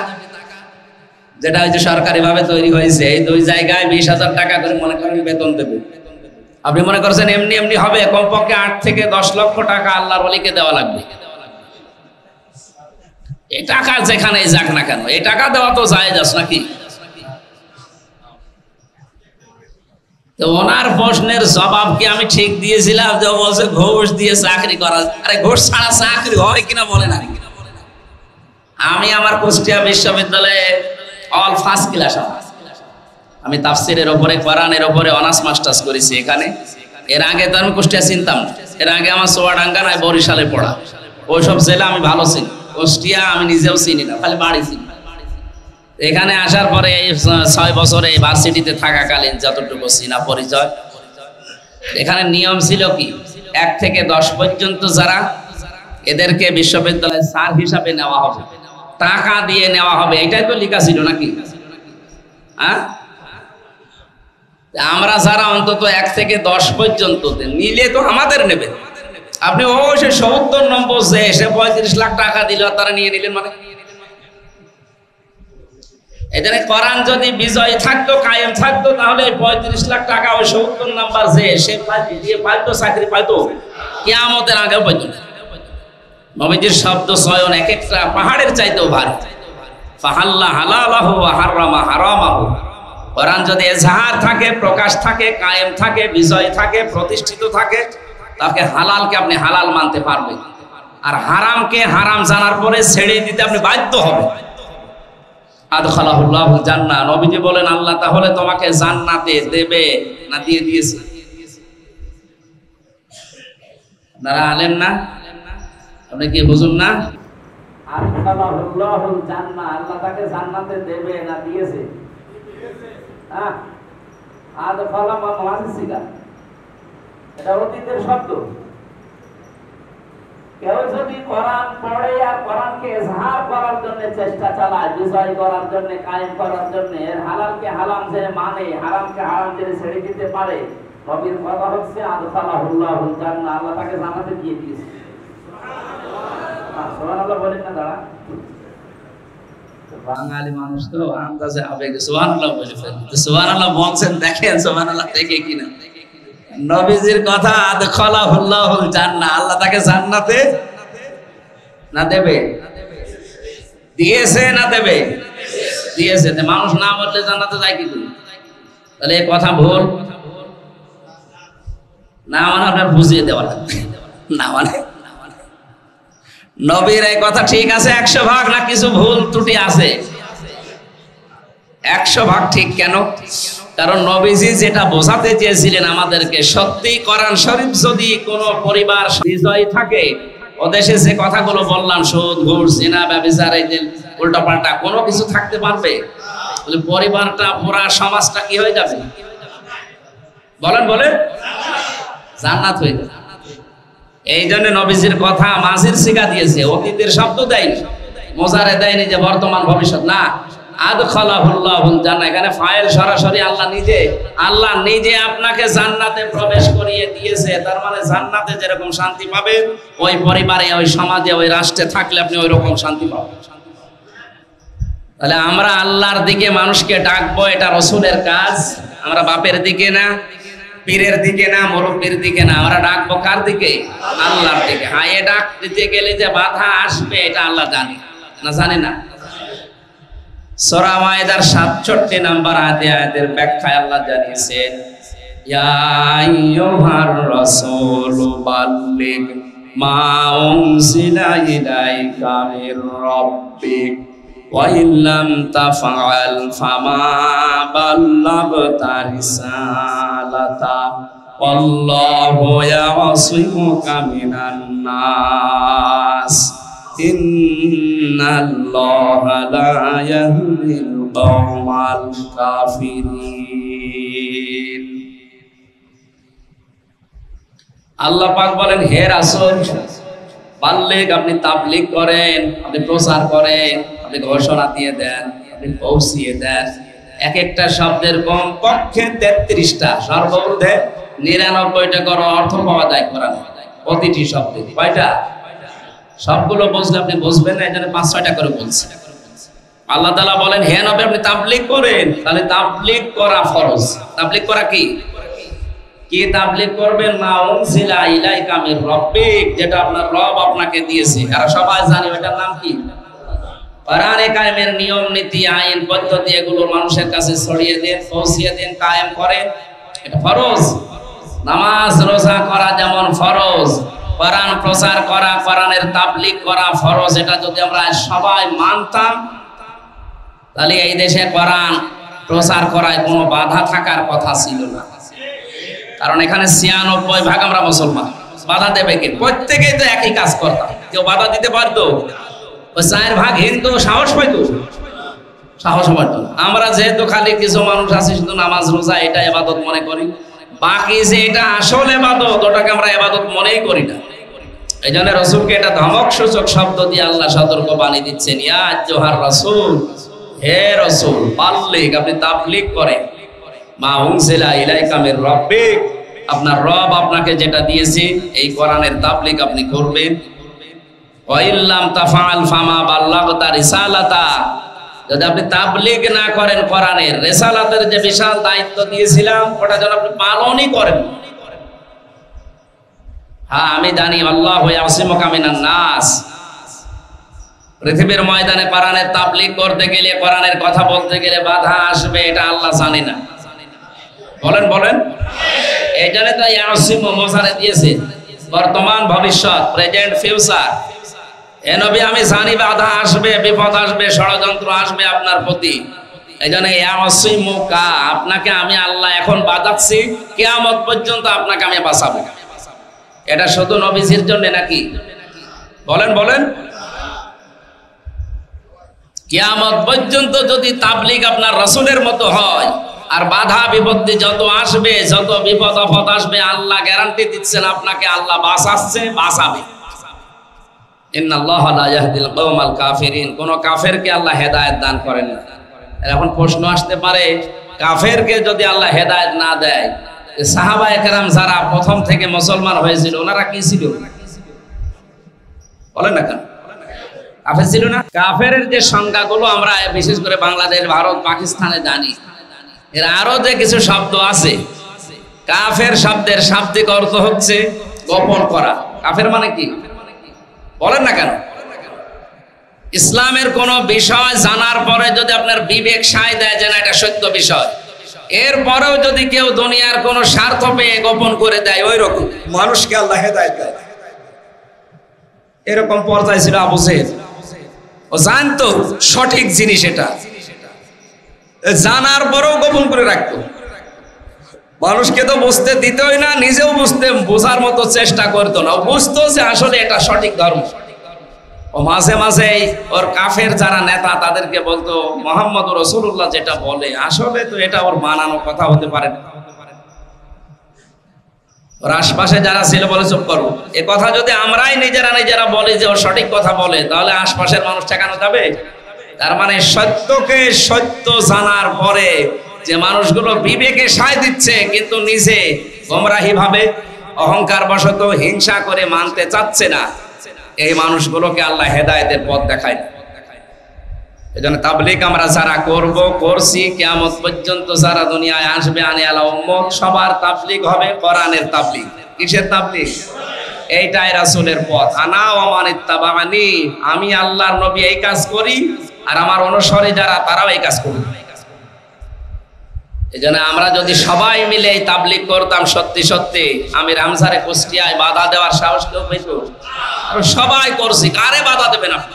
যেটা হচ্ছে সরকারি ভাবে তৈরি হয়েছে, এই 2 জায়গায় 20,000 টাকা করে মনে করেন বেতন দেবে। আপনি মনে করছেন এমনি এমনি হবে? কমপক্ষে 8 থেকে 10 লক্ষ টাকা আল্লাহর ওলিকে দেওয়া লাগবে। এই টাকা যেখানে যাক না কেন, এই টাকা দেওয়া তো জায়েজ আছে নাকি? তো ওনার প্রশ্নের জবাব কি আমি ঠিক দিয়েছিলাম? যে বলছে ঘুষ দিয়ে চাকরি করা, আরে ঘুষ ছাড়া চাকরি হয় কিনা বলে না। আমি আমার কুষ্টিয়া বিশ্ববিদ্যালয়ে অল ফার্স্ট ক্লাস, আমি তাফসিরের উপরে, কোরআনের উপরে অনার্স মাস্টার্স করেছি এখানে। এর আগে তো আমি কুষ্টিয়া চিনতাম না, এর আগে আমার চুয়াডাঙ্গা নাই বরিশালে পড়া, ওইসব জেলা আমি ভালো চিনি। কুষ্টিয়া আমি নিজেও চিনি না, খালি বাড়ি চিনি। এখানে আসার পরে এই 6 বছরে ভার্সিটিতে থাকাকালীন যতটুকু চিনা পরিচয়, এখানে নিয়ম ছিল কি 1 থেকে 10 পর্যন্ত যারা, এদেরকে বিশ্ববিদ্যালয়ের স্যার হিসাবে নেওয়া হবে, টাকা দিয়ে নেওয়া হবে, এটাই তো লেখা ছিল নাকি? হ্যাঁ, আমরা যারা অন্তত 1 থেকে 10 পর্যন্ত নিলে তো আমাদের নেবে। আপনি অবশ্যই 70 নম্বর যে এসে 35 লাখ টাকা দিল তারা নিয়ে নিলেন, মানে এখানে কোরআন যদি বিজয় থাকতো, কায়েম থাকতো, তাহলে 35 লাখ টাকা ওই 70 নাম্বার যে সে দিয়ে পাইতো, চাকরি পাইতো, কিয়ামতের আগে পর্যন্ত। নবীজির শব্দ চয়ন এক একটা পাহাড়ের চাইতেও ভারী। ফাহাল্লা হালালাহু ওয়া হাররামা হারামাহু। কোরআন যদি এজাহার থাকে, প্রকাশ থাকে, কায়েম থাকে, বিজয় থাকে, প্রতিষ্ঠিত থাকে, তাকে হালালকে আপনি হালাল মানতে পারবেন, আর হারামকে হারাম জানার পরে ছেড়ে দিতে আপনি বাধ্য হবেন। আদখালাহুল্লাহুল জান্নাহ, নবীজি বলেন আল্লাহ তাহলে তোমাকে জান্নাতে দেবে না দিয়ে দিয়েছে? আপনারা আলেম না? আপনি কি বুঝুন না? আল্লাহুল জান্নাহ, আল্লাহ তাকে জান্নাতে দেবে না দিয়েছে? হ্যাঁ, আদখালা মাসিসিকা, এটা অতীতের শব্দ। কেউ যদি কোরআন পড়ে আর কোরআনকে ইজহার করার জন্য চেষ্টা চালায়, বিজয় করার জন্য, কায়েম করার জন্য, এর হালালকে হারাম জেনে মানে, হারামকে হারাম জেনে ছেড়ে দিতে পারে, নবীর কথা হচ্ছে আদখালাহুল্লাহুল জান্নাহ, আল্লাহ তাকে জান্নাতে দিয়ে দিয়েছে। সুবহানাল্লাহ বলেন না দাঁড়া? বাঙালি মানুষ তো আন্দাজে আবেগে সুবহানাল্লাহ বলে ফেলে। সুবহানাল্লাহ বলছেন, দেখেন সুবহানাল্লাহ থেকে কিনা। নবীজির কথা আদখালাহুল্লাহুল জান্নাহ, আল্লাহ তাকে জান্নাতে না দেবে? দিয়েছে না দেবে? দিয়েছে। মানুষ না বললে জান্নাতে যায় কি করে? তাহলে এই কথা ভুল না, মানে আপনার বুঝিয়ে দেওয়া লাগবে না, মানে নবীর এই কথা ঠিক আছে 100 ভাগ, না কিছু ভুল ত্রুটি আছে? 100 ভাগ ঠিক। কেন? কারণ নবীজি যেটা বোঝাতে চেয়েছিলেন আমাদেরকে, সত্যি কোরআন শরীফ যদি কোন পরিবার বিজয় থাকে, ওদেশে যে কথাগুলো বললাম, সুদ, ঘুষ, জিনা, ব্যভিচার, এই যে উল্টাপাল্টা কোনো কিছু থাকতে পারবে? পরিবারটা, পুরা সমাজটা কি হয়ে যাবে? বলেন বলেন, জান্নাত হয়ে যাবে। এই জন্য নবীজির কথা মাঝির শিখা দিয়েছে, অতীতের শব্দ দেয়নি, মোজারে দেয়নি যে বর্তমান ভবিষ্যৎ না। আদখালাহুল্লাহুল জান্নাহ, এখানে ফাইল সরাসরি আল্লাহ নিজে আপনাকে জান্নাতে প্রবেশ করিয়ে দিয়েছে। তার মানে জান্নাতে যেরকম শান্তি পাবেন, ওই পরিবারে, ওই সমাজে, ওই রাষ্ট্রে থাকলে আপনি ওই রকম শান্তি পাবেন। তাহলে আমরা আল্লাহর দিকে মানুষকে ডাকবো, এটা রাসূলের কাজ। আমরা বাপের দিকে না, পীরের দিকে না, মুরব্বির দিকে না, আমরা ডাকবো কার দিকে? আল্লাহর দিকে। হ্যাঁ, এ ডাক দিতে গেলে যে বাধা আসবে এটা আল্লাহ জানে না? জানে না? সূরা মায়েদার 67 নম্বর আয়াতের ব্যাখ্যায় আল্লাহ জানিয়েছেন, ইয়া আইয়ুহার রাসূলু বাল্লিগ মা উনজিলা ইলাইকা মির রাব্বিক ওয়া ইল্লাম তাফআল ফামা বাল্লাগতা রিসালাতা ওয়াল্লাহু ইয়াসিমুকা মিনান নাস ইন্নাল্লাহা লা ইয়াহদিল কওমাল কাফিরিন। আল্লাহ পাক বলেন, হে রাসূল, বাল্লিগ, আপনি তাবলীগ করেন, আপনি প্রচার করেন, আপনি ঘোষণা দিয়ে দেন, আপনি পৌঁছিয়ে দেন। এক একটা শব্দের কমপক্ষে 33টা, সর্বমধ্যে 99টা করে অর্থ পাওয়া যায় কোরআনে, প্রতিটি শব্দে। কয়টা? সবগুলো বুঝলে আপনি বুঝবেন না, এই জন্য 5-6টা করে বলছি। আল্লাহ তাআলা বলেন, হে নবী, আপনি তাবলীগ করেন। তাহলে তাবলীগ করা ফরজ। তাবলীগ করা কি? কি তাবলীগ করবেন? মা উনজিলা ইলাইকা মির রাব্বিক, যেটা আপনার রব আপনাকে দিয়েছে। আর সবাই জানে এটার নাম কি? কোরআনে কায়েমের নিয়ম নীতি, আইন পদ্ধতি, এগুলো মানুষের কাছে ছড়িয়ে দেন, পৌঁছিয়ে দেন, কায়েম করেন। এটা ফরজ। নামাজ রোজা করা যেমন ফরজ, কোরআন প্রচার করা, কোরআনের তাবলীগ করা ফরজ। এটা যদি আমরা সবাই মানতাম, তাহলে এই দেশে কোরআন প্রচার করায় কোনো বাধা থাকার কথা ছিল না। কারণ এখানে 96% আমরা মুসলমান। বাধা দেবে কে? প্রত্যেকেই তো একই কাজ করতাম, কেউ বাধা দিতে পারতো? 4% হিন্দু সাহস পাইতো? সাহস পাইতো না। আমরা যেহেতু খালি কিছু মানুষ আছি শুধু নামাজ রোজা এটা ইবাদত মনে করি, বাকি যে এটা আসল ইবাদত, ওটাকে আমরা ইবাদত মনেই করি না। এই জন্য রাসূলকে এটা ধমক সূচক শব্দ দিয়ে আল্লাহ সতর্ক বাণী দিচ্ছেন, ইয়া আইয়ুহার রাসূল, হে রাসূল, বাল্লিগ, আপনি তাবলীগ করেন, মা উনজিলা ইলাইকা মির রাব্বিক, আপনার রব আপনাকে যেটা দিয়েছে এই কোরআনের তাবলীগ আপনি করবেন। ওয়া ইল্লাম তাফআল ফামা বাল্লাগতা রিসালাতা, যদি আপনি তাবলীগ না করেন কোরআনের, রিসালাতের যে বিশাল দায়িত্ব দিয়েছিলাম ওটা যেন আপনি পালনই করেন। হ্যাঁ, আমি জানি আল্লাহু ইয়াসিমুকা মিনান নাস, পৃথিবীর ময়দানে কোরআনের তাবলীগ করতে গেলে, কোরআনের কথা বলতে গেলে বাধা আসবে, এটা আল্লাহ জানে না? বলেন বলেন। এই জন্য তো ইয়াসিমু মোজারে দিয়েছে, বর্তমান ভবিষ্যৎ, প্রেজেন্ট ফিউচার। এ নবী, আমি জানি বাধা আসবে, বিপদ আসবে, ষড়যন্ত্র আসবে আপনার প্রতি। এই জন্য ইয়াসিমুকা, আপনাকে আমি আল্লাহ এখন বাঁচাচ্ছি, কিয়ামত পর্যন্ত আপনাকে আমি বাঁচাবো। এটা শুধু নবীজির জন্য নাকি? বলেন বলেন। কিয়ামত পর্যন্ত যদি তাবলীগ আপনার রাসূলের মতো হয়, আর বাধা বিপত্তি যত আসবে, যত বিপদ আপদ আসবে, আল্লাহ গ্যারান্টি দিচ্ছেন আপনাকে আল্লাহ বাঁচাচ্ছে, বাঁচাবে। ইন্নাল্লাহা লা ইয়াহদিল কওমাল কাফিরিন। কোন কাফেরকে আল্লাহ হেদায়েত দান করেন না। এখন প্রশ্ন আসতে পারে, কাফেরকে যদি আল্লাহ হেদায়েত না দেয়, সাহাবায়ে কেরাম যারা প্রথম থেকে মুসলমান হয়েছিল ওনারা কি ছিল? বলেন না কেন? কাফের ছিল না? কাফের যে সংজ্ঞাগুলো আমরা বিশেষ করে বাংলাদেশ, ভারত, পাকিস্তানে জানি, এর আরো যে কিছু শব্দ আছে। কাফের শব্দের শাব্দিক অর্থ হচ্ছে গোপন করা। কাফের মানে কি? বলেন না কেন? ইসলামের কোন বিষয় জানার পরে যদি আপনার বিবেক সায় দেয় যে না এটা সত্য বিষয়, এরপরেও যদি কেউ দুনিয়ার কোন স্বার্থ পেয়ে গোপন করে দেয়, ওই রকম মানুষকে আল্লাহ হেদায়েত দেয়। এরকম পর্যায়ে ছিল আবু জেহেল। ও জানতো সঠিক জিনিস, এটা জানার পরেও গোপন করে রাখতো। মানুষকে তো বুঝতে দিতই না, নিজেও বোঝার মতো চেষ্টা করতো না। ও বুঝতো যে আসলে এটা সঠিক ধর্ম। ও মাঝে মাঝে ওর কাফের যারা নেতা তাদেরকে বলতো, মুহাম্মদ রাসূলুল্লাহ যেটা বলে আসলে তো এটা ওর বানানো কথা হতে পারে না। ওর আশপাশে যারা ছিল বলে চুপ করো। এ কথা যদি আমরাই নিজেরা বলি যে ও সঠিক কথা বলে, তাহলে আশপাশের মানুষ ঠেকানো যাবে? তার মানে সত্যকে সত্য জানার পরে যে মানুষগুলো বিবেকে সায় দিচ্ছে কিন্তু নিজে গোমরাহি ভাবে, অহংকার বশত, হিংসা করে মানতে চাচ্ছে না, এই মানুষগুলোকে আল্লাহ হেদায়েতের পথ দেখায়। এজন্য তাবলীগ আমরা যারা করছি, কিয়ামত পর্যন্ত যারা দুনিয়ায় আসবে, আনে আলা উম্মত, সবার তাবলীগ হবে কোরআনের তাবলীগ। কিসের তাবলীগ? এইটাই রাসূলের পথ। আনা ওয়া মান ইত্তাবাআনি, আমি আল্লাহর নবী এই কাজ করি, আর আমার অনুসারী যারা তারাও এই কাজ করবে। এজন্য আমরা যদি সবাই মিলে এই তাবলীগ করতাম সত্যি সত্যি, আমি রামসারে কুষ্টিয়ায় বাধা দেওয়ার সাহস কেউ পেত? সবাই করছি, কারে বাধা দেবেন আপনি?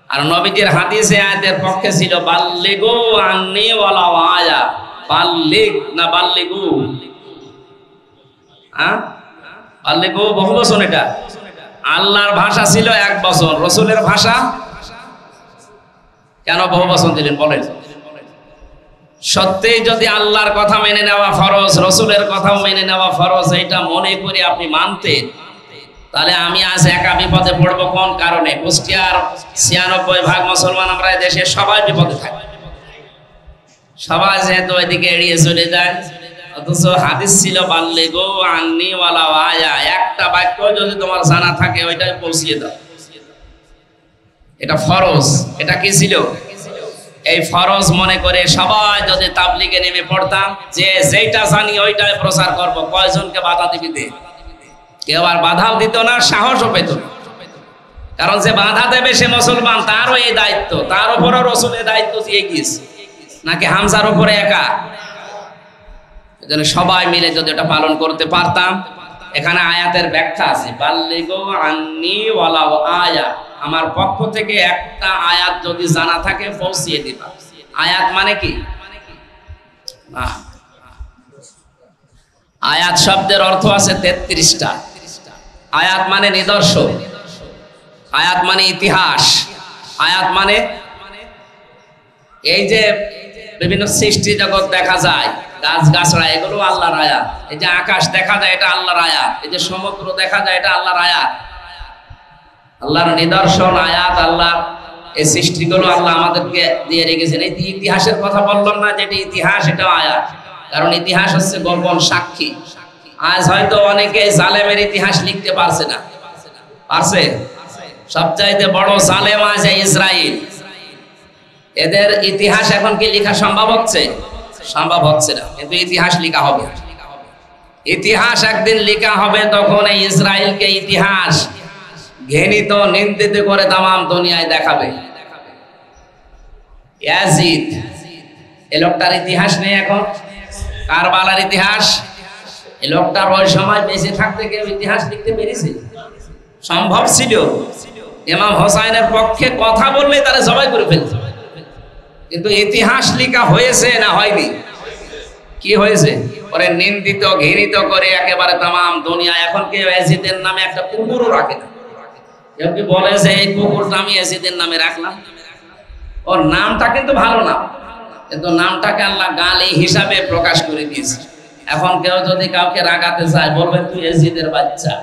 আর নবীজির হাদিসে আয়াতের পক্ষে ছিল বাল্লিগু আন্নি ওয়ালাউ আয়া। বাল্লিগ না বাল্লিগু? হ্যাঁ, বাল্লিগু বহুবচন। এটা আল্লাহর ভাষা ছিল এক বচন, রাসূলের ভাষা কেন বহুবচন দিলেন বলেন? সত্যি যদি আল্লাহর কথা মেনে নেওয়া ফরজ, রাসূলের কথাও মেনে নেওয়া ফরজ, এটা মনে করে আপনি মানতেন, তাহলে আমি আজ একা বিপদে পড়বো কোন কারণে? কুষ্টিয়ার ৯৬% মুসলমান আমরা দেশে সবাই বিপদে থাকি। সবাই যেহেতু এদিকে এড়িয়ে চলে যায়, অথচ হাদিস ছিল বাল্লিগু আন্নি ওয়ালাউ আয়া। একটা বাক্য যদি তোমার জানা থাকে ওইটাই পৌঁছিয়ে দাও, এটা ফরজ। এটা কি ছিল? এই ফরজ মনে করে সবাই যদি তাবলীগে নেমে পড়তাম, যে যেটা জানি ওইটাই প্রচার করব, কয়জনকে বাধা দিবি? কেউ আর বাধাও দিত না, সাহসও পেত না। কারণ যে বাধা দেবে সে মুসলমান, তারও এই দায়িত্ব, তার উপরও রাসূলের দায়িত্ব দিয়ে গিয়েছে, নাকি হামজার উপরে একা? এজন্য সবাই মিলে যদি এটা পালন করতে পারতাম। এখানে আয়াতের ব্যাখ্যা আছে, বাল্লিগু আন্নি ওয়ালাউ আয়া, আমার পক্ষ থেকে একটা আয়াত যদি জানা থাকে পৌঁছিয়ে দিবা। আয়াত মানে কি? আয়াত শব্দের অর্থ আছে ৩৩টা। আয়াত মানে নিদর্শন, আয়াত মানে ইতিহাস, আয়াত মানে এই যে বিভিন্ন সৃষ্টি জগৎ দেখা যায়, গাছ গাছড়া, এগুলো আল্লাহর আয়াত। এই যে আকাশ দেখা যায়, এটা আল্লাহর আয়াত। এই যে সমুদ্র দেখা যায়, এটা আল্লাহর আয়াত, আল্লাহর নিদর্শন, আয়াত। আল্লাহ এই সৃষ্টিগুলো আল্লাহ আমাদেরকে দিয়ে রেখেছেন। এই ইতিহাসের কথা বললাম না, যেটা ইতিহাস এটাও আয়াত, কারণ ইতিহাস হচ্ছে গোপন সাক্ষী। আজ হয়তো অনেকে জালেমের ইতিহাস লিখতে পারছে না, পারছে? সবচাইতে বড় জালেম আজ ইসরায়েল। এদের ইতিহাস এখন কি লেখা সম্ভব হচ্ছে? সম্ভব হচ্ছে না, কিন্তু ইতিহাস লেখা হবে। ইতিহাস একদিন লেখা হবে, তখন এই ইসরায়েলকে ইতিহাস ঘৃণিত, নিন্দিত করে তামাম দুনিয়ায় দেখাবে। ইয়াজিদ, এই লোকটার ইতিহাস নেই এখন। কারবালার ইতিহাস, এই লোকটার ওই সময় বেঁচে থাকতে কেউ ইতিহাস লিখতে পেরেছে? সম্ভব ছিল? ইমাম হোসাইনের পক্ষে কথা বললে তারা জবাই করে ফেলছে, কিন্তু ইতিহাস লেখা হয়েছে না হয়নি? কি হয়েছে? ওরে নিন্দিত ঘৃণিত করে একেবারে তামাম দুনিয়া। এখন কেউ এজিদের নামে একটা কুকুরও রাখে না। কেউ কি বলে যে এই কুকুরটা আমি এজিদের নামে রাখলাম? ওর নামটা কিন্তু ভালো না, কিন্তু নামটাকে আল্লাহ গালি হিসাবে প্রকাশ করে দিয়েছে। এখন কেউ যদি কাউকে রাগাতে চায় বলবে তুই এজিদের বাচ্চা,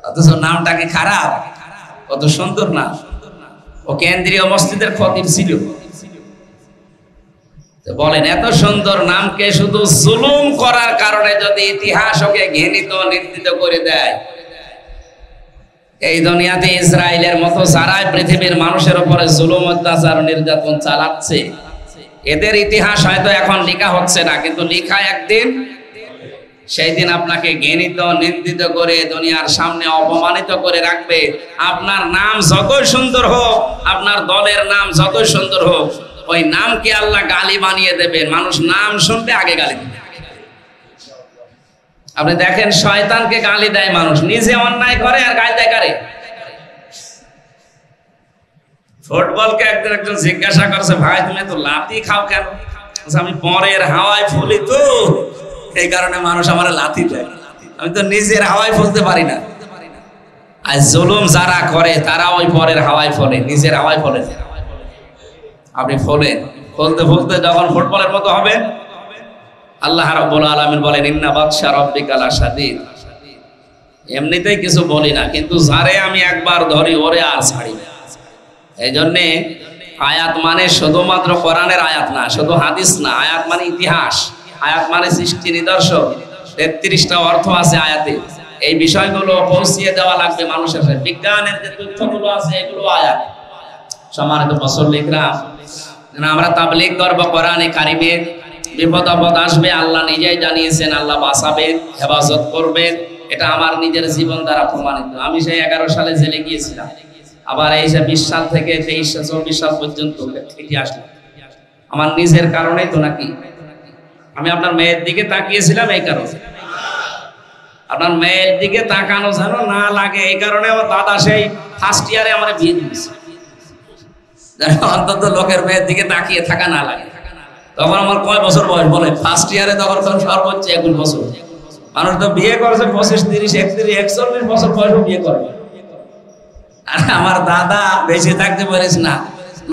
অথচ নামটাকে খারাপ। কত সুন্দর না। ও কেন্দ্রীয় মসজিদের খতিব ছিল। বলেন এত সুন্দর নামকে শুধু জুলুম করার কারণে যদি ইতিহাস ওকে ঘৃণিত নিন্দিত করে দেয়। এই দুনিয়াতে ইসরায়েলের মতো যারা পৃথিবীর মানুষের উপরে জুলুম অত্যাচার নির্যাতন চালাচ্ছে, এদের ইতিহাস হয়তো এখন লেখা হচ্ছে না, কিন্তু লেখা একদিন। সেই দিন আপনাকে ঘৃণিত নিন্দিত করে দুনিয়ার সামনে অপমানিত করে রাখবে। আপনার নাম যতই সুন্দর হোক, আপনার দলের নাম যতই সুন্দর হোক, ওই নামকে আল্লাহ গালি বানিয়ে দেবে। মানুষ নাম শুনতে আগে গালি দেবে। আপনি দেখেন শয়তানকে গালি দেয় মানুষ, নিজে অন্যায় করে আর গালি দেয় কারে? ফুটবলকে একদিন একজন জিজ্ঞাসা করছে, ভাই তুমি তো লাথি খাও কেন? আমি পরের হাওয়ায় ফুলি তো, এই কারণে মানুষ আমার লাথি দেয়। আমি তো নিজের হাওয়ায় ফুলতে পারি না। আর জুলুম যারা করে তারা ওই পরের হাওয়ায় ফলে, নিজের হাওয়ায় ফলে। আপনি ফলেন, ফলতে ফলতে যখন ফুটবলের মতো হবে, আল্লাহ রাব্বুল আলামিন বলেন ইন্না বাতশা রাব্বিকা লাশাদীদ। এমনিতেই কিছু বলি না, কিন্তু যারে আমি একবার ধরি ওরে আর ছাড়ি না। এই জন্যে আয়াত মানে শুধুমাত্র কোরআনের আয়াত না, শুধু হাদিস না। আয়াত মানে ইতিহাস, আয়াত মানে সৃষ্টি নিদর্শন। 33টা অর্থ আছে আয়াতে। এই বিষয়গুলো পৌঁছিয়ে দেওয়া লাগবে মানুষের সাথে। বিজ্ঞানের যে তথ্যগুলো আছে এগুলো আয়াত। সম্মানিত মুসল্লিরা, আমরা তাবলীগ করব কোরআনে কারিমের। বিপদ আপদ আসবে, আল্লাহ নিজেই জানিয়েছেন আল্লাহ বাঁচাবেন, হেফাজত করবেন। এটা আমার নিজের জীবন দ্বারা প্রমাণিত। আমি সেই 11 সালে জেলে গিয়েছিলাম, আবার এই যে 20 সাল থেকে 23-24 সাল পর্যন্ত থেকে আসলাম। আমার নিজের কারণেই তো নাকি? আমি আপনার মেয়ের দিকে তাকিয়েছিলাম এই কারণে। আপনার মেয়ের দিকে তাকানো যেন না লাগে এই কারণে আমার দাদা সেই ফার্স্ট ইয়ারে আমার বিয়ে দিয়েছে, অন্তত লোকের মেয়ের দিকে তাকিয়ে থাকা না লাগে। তখন আমার কয় বছর বয়স বলে? ফার্স্ট ইয়ারে তখন সর্বোচ্চ 21 বছর। মানুষ তো বিয়ে করেছে 25, 30, 31, 41 বছর বয়সে বিয়ে করে। আর আমার দাদা বেঁচে থাকতে পারিস না,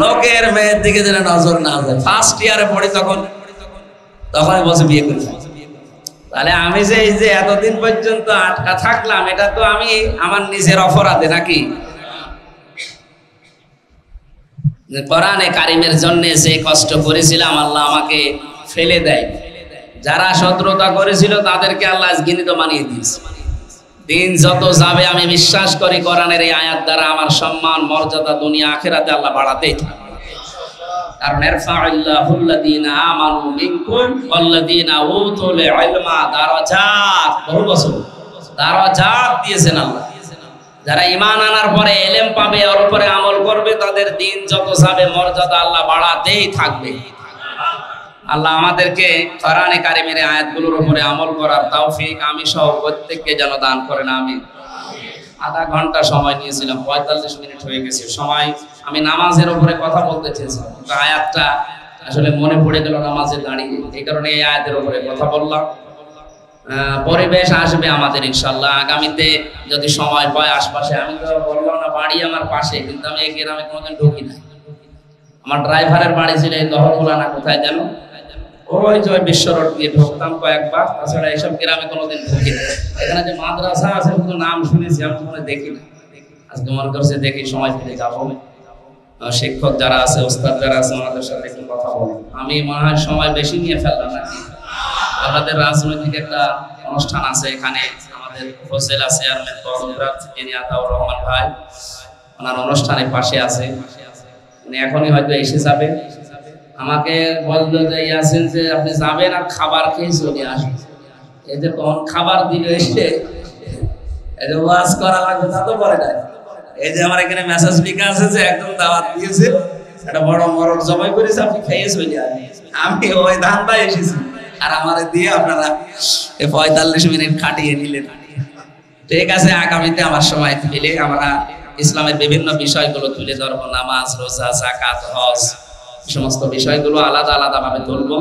লোকের মেয়ের দিকে যেন নজর না যায়। ফার্স্ট ইয়ারে পড়ি তখন বসে বিয়ে করি। তাহলে আমি যে এই যে এতদিন পর্যন্ত আটকা থাকলাম, এটা তো আমি আমার নিজের অপরাধে নাকি? কোরআনে কারিমের জন্য যে কষ্ট করেছিলাম আল্লাহ আমাকে ফেলে দেয়। যারা শত্রুতা করেছিল তাদেরকে আল্লাহ ঘৃণিত বানিয়ে দিয়েছে। দিন যত যাবে আমি বিশ্বাস করি কোরআনের এই আয়াত দ্বারা আমার সম্মান মর্যাদা দুনিয়া আখিরাতে আল্লাহ বাড়াতেই থাকবে। কারণ ইরফা'আল্লাহুল্লাযীনা আমানু মিনকুম ওয়াল্লাযীনা উতুল ইলমা দারাজাত, বহু বছর দারাজাত দিয়েছেন আল্লাহ। যারা ঈমান আনার পরে ইলম পাবে, ওর উপরে আমল করবে, তাদের দিন যত যাবে মর্যাদা আল্লাহ বাড়াতেই থাকবে। আল্লাহ আমাদেরকে কোরআনে কারিমের আয়াতগুলোর উপরে আমল করার তৌফিক আমি সহ প্রত্যেককে যেন দান করেন। আমি আধা ঘন্টা সময় নিয়েছিলাম, 45 মিনিট হয়ে গেছে সময়। আমি নামাজের উপরে কথা বলতে চেয়েছিলাম, কিন্তু আয়াতটা আসলে মনে পড়ে গেল নামাজে দাঁড়িয়ে, এই কারণে এই আয়াতের উপরে কথা বললাম। পরিবেশ আসবে আমাদের ইনশাআল্লাহ আগামীতে যদি সময় পায় আশপাশে। আমি তো বললাম না বাড়ি আমার পাশে, কিন্তু আমি এই গ্রামে কোনোদিন ঢুকি না। আমার ড্রাইভারের বাড়ি ছিল এই দহরগুলা না কোথায় যেন, ওই যে বিশ্ব রোড দিয়ে ঢুকতাম কয়েকবার, তাছাড়া এইসব গ্রামে কোনোদিন ঢুকি না। এখানে যে মাদ্রাসা আছে শুধু নাম শুনেছি, আমি কোনো দেখি না। আজকে মনে করছে দেখি সময় পেলে যাবো। শিক্ষক যারা আছে, ওস্তাদ যারা আছে, ওনাদের সাথে একটু কথা বলবো। আমি মনে হয় সময় বেশি নিয়ে ফেললাম নাকি? আমাদের রাজনৈতিক একটা অনুষ্ঠান আছে এখানে, আমাদের উপজেলা চেয়ারম্যান যিনি আতাউর রহমান ভাই, ওনার অনুষ্ঠানের পাশে আছে। উনি এখনই হয়তো এসে যাবে। আমাকে বললো যে ইয়াসিন যে আপনি যাবেন আর খাবার খেয়ে চলে আসবেন। এই যে কোন খাবার দিলে এসে এই যে ওয়াজ করা লাগবে তা তো পরে নাই। এই যে আমার এখানে মেসেজ লিখা আছে যে একদম দাওয়াত দিয়েছে, একটা বড় মরণ জবাই করেছে, আপনি খেয়ে চলে আসবেন। আমি ওই ধানটা এসেছি, আর আমারে দিয়ে আপনারা 45 মিনিট কাটিয়ে নিলেন। ঠিক আছে, আগামীতে আমার সময় পেলে আমরা ইসলামের বিভিন্ন বিষয়গুলো তুলে ধরবো। নামাজ, রোজা, যাকাত, হজ, সমস্ত বিষয়গুলো আলাদা আলাদা ভাবে তুলবো।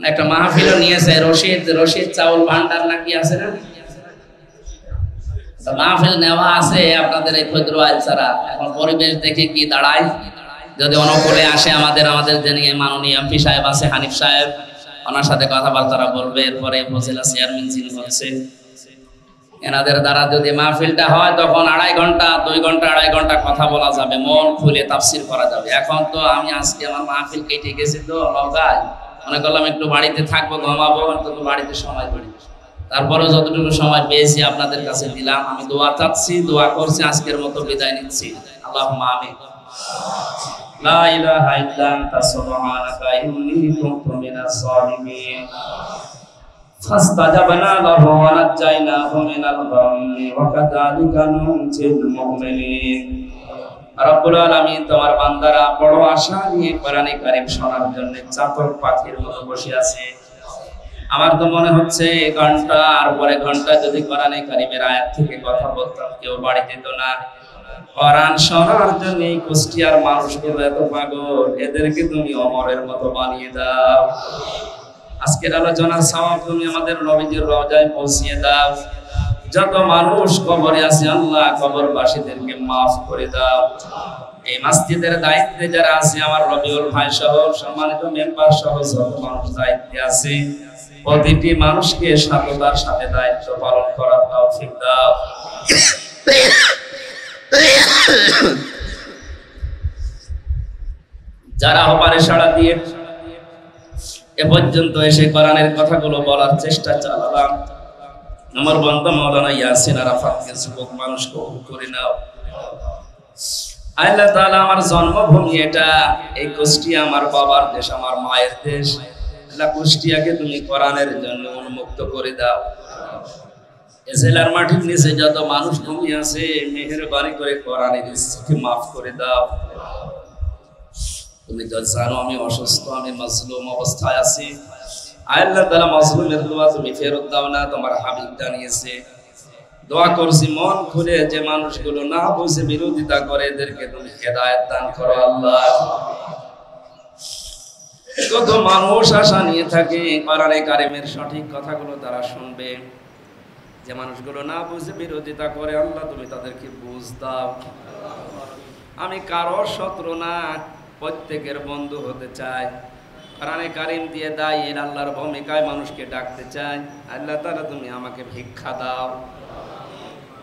একটা মাহফিলও নিয়েছে, রশিদ চাউল ভান্ডার নাকি আছে না, মাহফিল নেওয়া আছে আপনাদের এই ক্ষুদ্র আলসারা। এখন পরিবেশ দেখে কি দাঁড়ায়, যদি অনুকূলে আসে আমাদের যিনি মাননীয় এমপি সাহেব আছে হানিফ সাহেব, ওনার সাথে কথাবার্তা বলবে। এরপরে উপজেলা চেয়ারম্যান যিনি হচ্ছে, এনাদের দ্বারা যদি মাহফিলটা হয় তখন 2.5 ঘন্টা 2 ঘন্টা 2.5 ঘন্টা কথা বলা যাবে, মন খুলে তাফসীর করা যাবে। এখন তো আমি আজকে আমার মাহফিল কেটে গেছি তো লগাই, মনে করলাম একটু বাড়িতে থাকবো, ঘুমাবো, তো বাড়িতে সময় পাই। তারপরে যতটুকু সময় পেয়েছি আপনাদের কাছে দিলাম। আমি দোয়া চাচ্ছি, দোয়া করছি, আজকের মতো বিদায় নিচ্ছি। আল্লাহুম্মা আমিন। লা ইলাহা ইল্লা আনতা সুবহানাকা ইন্নী কুনতু মিনাজ জালিমিন। ফাস্তাজাবনা লাহু ওয়া নাজাইনাহু মিনাল গাম্মি ওয়া কাযালিকা নুনজিল মুমিনিন। রব্বুল আলামিন, তোমার বান্দারা বড় আশা নিয়ে কোরআনে কারীম শোনার জন্য চাতক পাখির মতো বসে আছে। আমার তো মনে হচ্ছে ঘন্টা আর পরে ঘন্টা যদি কোরআনে কারীমের আয়াত থেকে কথা বলতাম, কেউ বাড়ি যেত না। কোরআন শোনার জন্য কুষ্টিয়ার মানুষগুলো এত পাগল, এদেরকে তুমি ওমরের মতো বানিয়ে দাও। আজকের আলোচনার সওয়াব তুমি আমাদের নবীজির রওজায় পৌঁছিয়ে দাও। যত মানুষ কবরে আছে আল্লাহ কবরবাসীদেরকে মাফ করে দাও। এই মসজিদের দায়িত্বে যারা আছে, আমার রবিউল ভাই সহ সম্মানিত মেম্বার সহ যত মানুষ দায়িত্বে আছে, প্রতিটি মানুষকে সততার সাথে দায়িত্ব পালন করার তৌফিক দাও। যারা হবারে সাড়া দিয়ে এ পর্যন্ত এসে কোরআনের কথাগুলো বলার চেষ্টা চালালাম, আমার বন্ধু মাওলানা ইয়াসিন আরাফাতকে যুবক মানুষ কবুল করে নাও। আল্লাহ তাআলা, আমার জন্মভূমি এটা, এই কুষ্টিয়া আমার বাবার দেশ, আমার মায়ের দেশ। আল্লাহ, কুষ্টিয়াকে তুমি কোরআনের জন্য উন্মুক্ত করে দাও। এ জেলার মাটির নিচে যত মানুষ ঘুমিয়ে আছে, মেহেরবানি করে কোরআনের ইচ্ছাকে মাফ করে দাও। তুমি তো জানো আমি অসুস্থ, আমি মাজলুম অবস্থায় আছি। আল্লাহ তাআলা, মাজলুমের দোয়া তুমি ফেরত দাও না, তোমার হাবিব জানিয়েছে। দোয়া করছি মন খুলে, যে মানুষগুলো না বুঝে বিরোধিতা করে এদেরকে তুমি হেদায়েত দান করো আল্লাহ। কত মানুষ আশা নিয়ে থাকে কোরআনে কারীমের সঠিক কথাগুলো তারা শুনবে, যে মানুষগুলো না বুঝে বিরোধিতা করে আল্লাহ তুমি তাদেরকে বুঝ দাও। আমি কারো শত্রু না, প্রত্যেকের বন্ধু হতে চাই। কোরআনে কারীম দিয়ে দায় আল্লাহর ভূমিকায় মানুষকে ডাকতে চাই। আল্লাহ তাআলা, তুমি আমাকে ভিক্ষা দাও।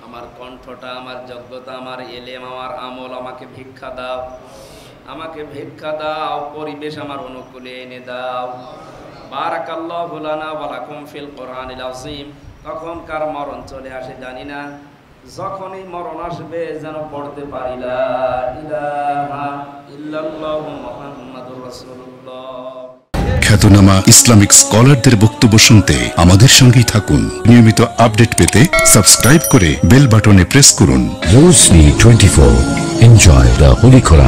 আমার কণ্ঠটা, আমার যোগ্যতা, আমার ইলম, আমার আমল আমাকে ভিক্ষা দাও। আমাকে ভিক্ষা দাও, পরিবেশ আমার অনুকূলে এনে দাও। বারাকাল্লাহু লানা ওয়া লাকুম ফিল কোরআনিল আযীম। কখন কার মরণ চলে আসে জানি না, যখনই মরণ আসবে যেন পড়তে পারি লা ইলাহা ইল্লাল্লাহু মুহাম্মাদুর রাসূলুল্লাহ। খ্যাতনামা ইসলামিক স্কলারদের বক্তব্য শুনতে আমাদের সঙ্গেই থাকুন। নিয়মিত আপডেট পেতে সাবস্ক্রাইব করে বেল বাটনে প্রেস করুন। Rosni 24. Enjoy the Holy Quran.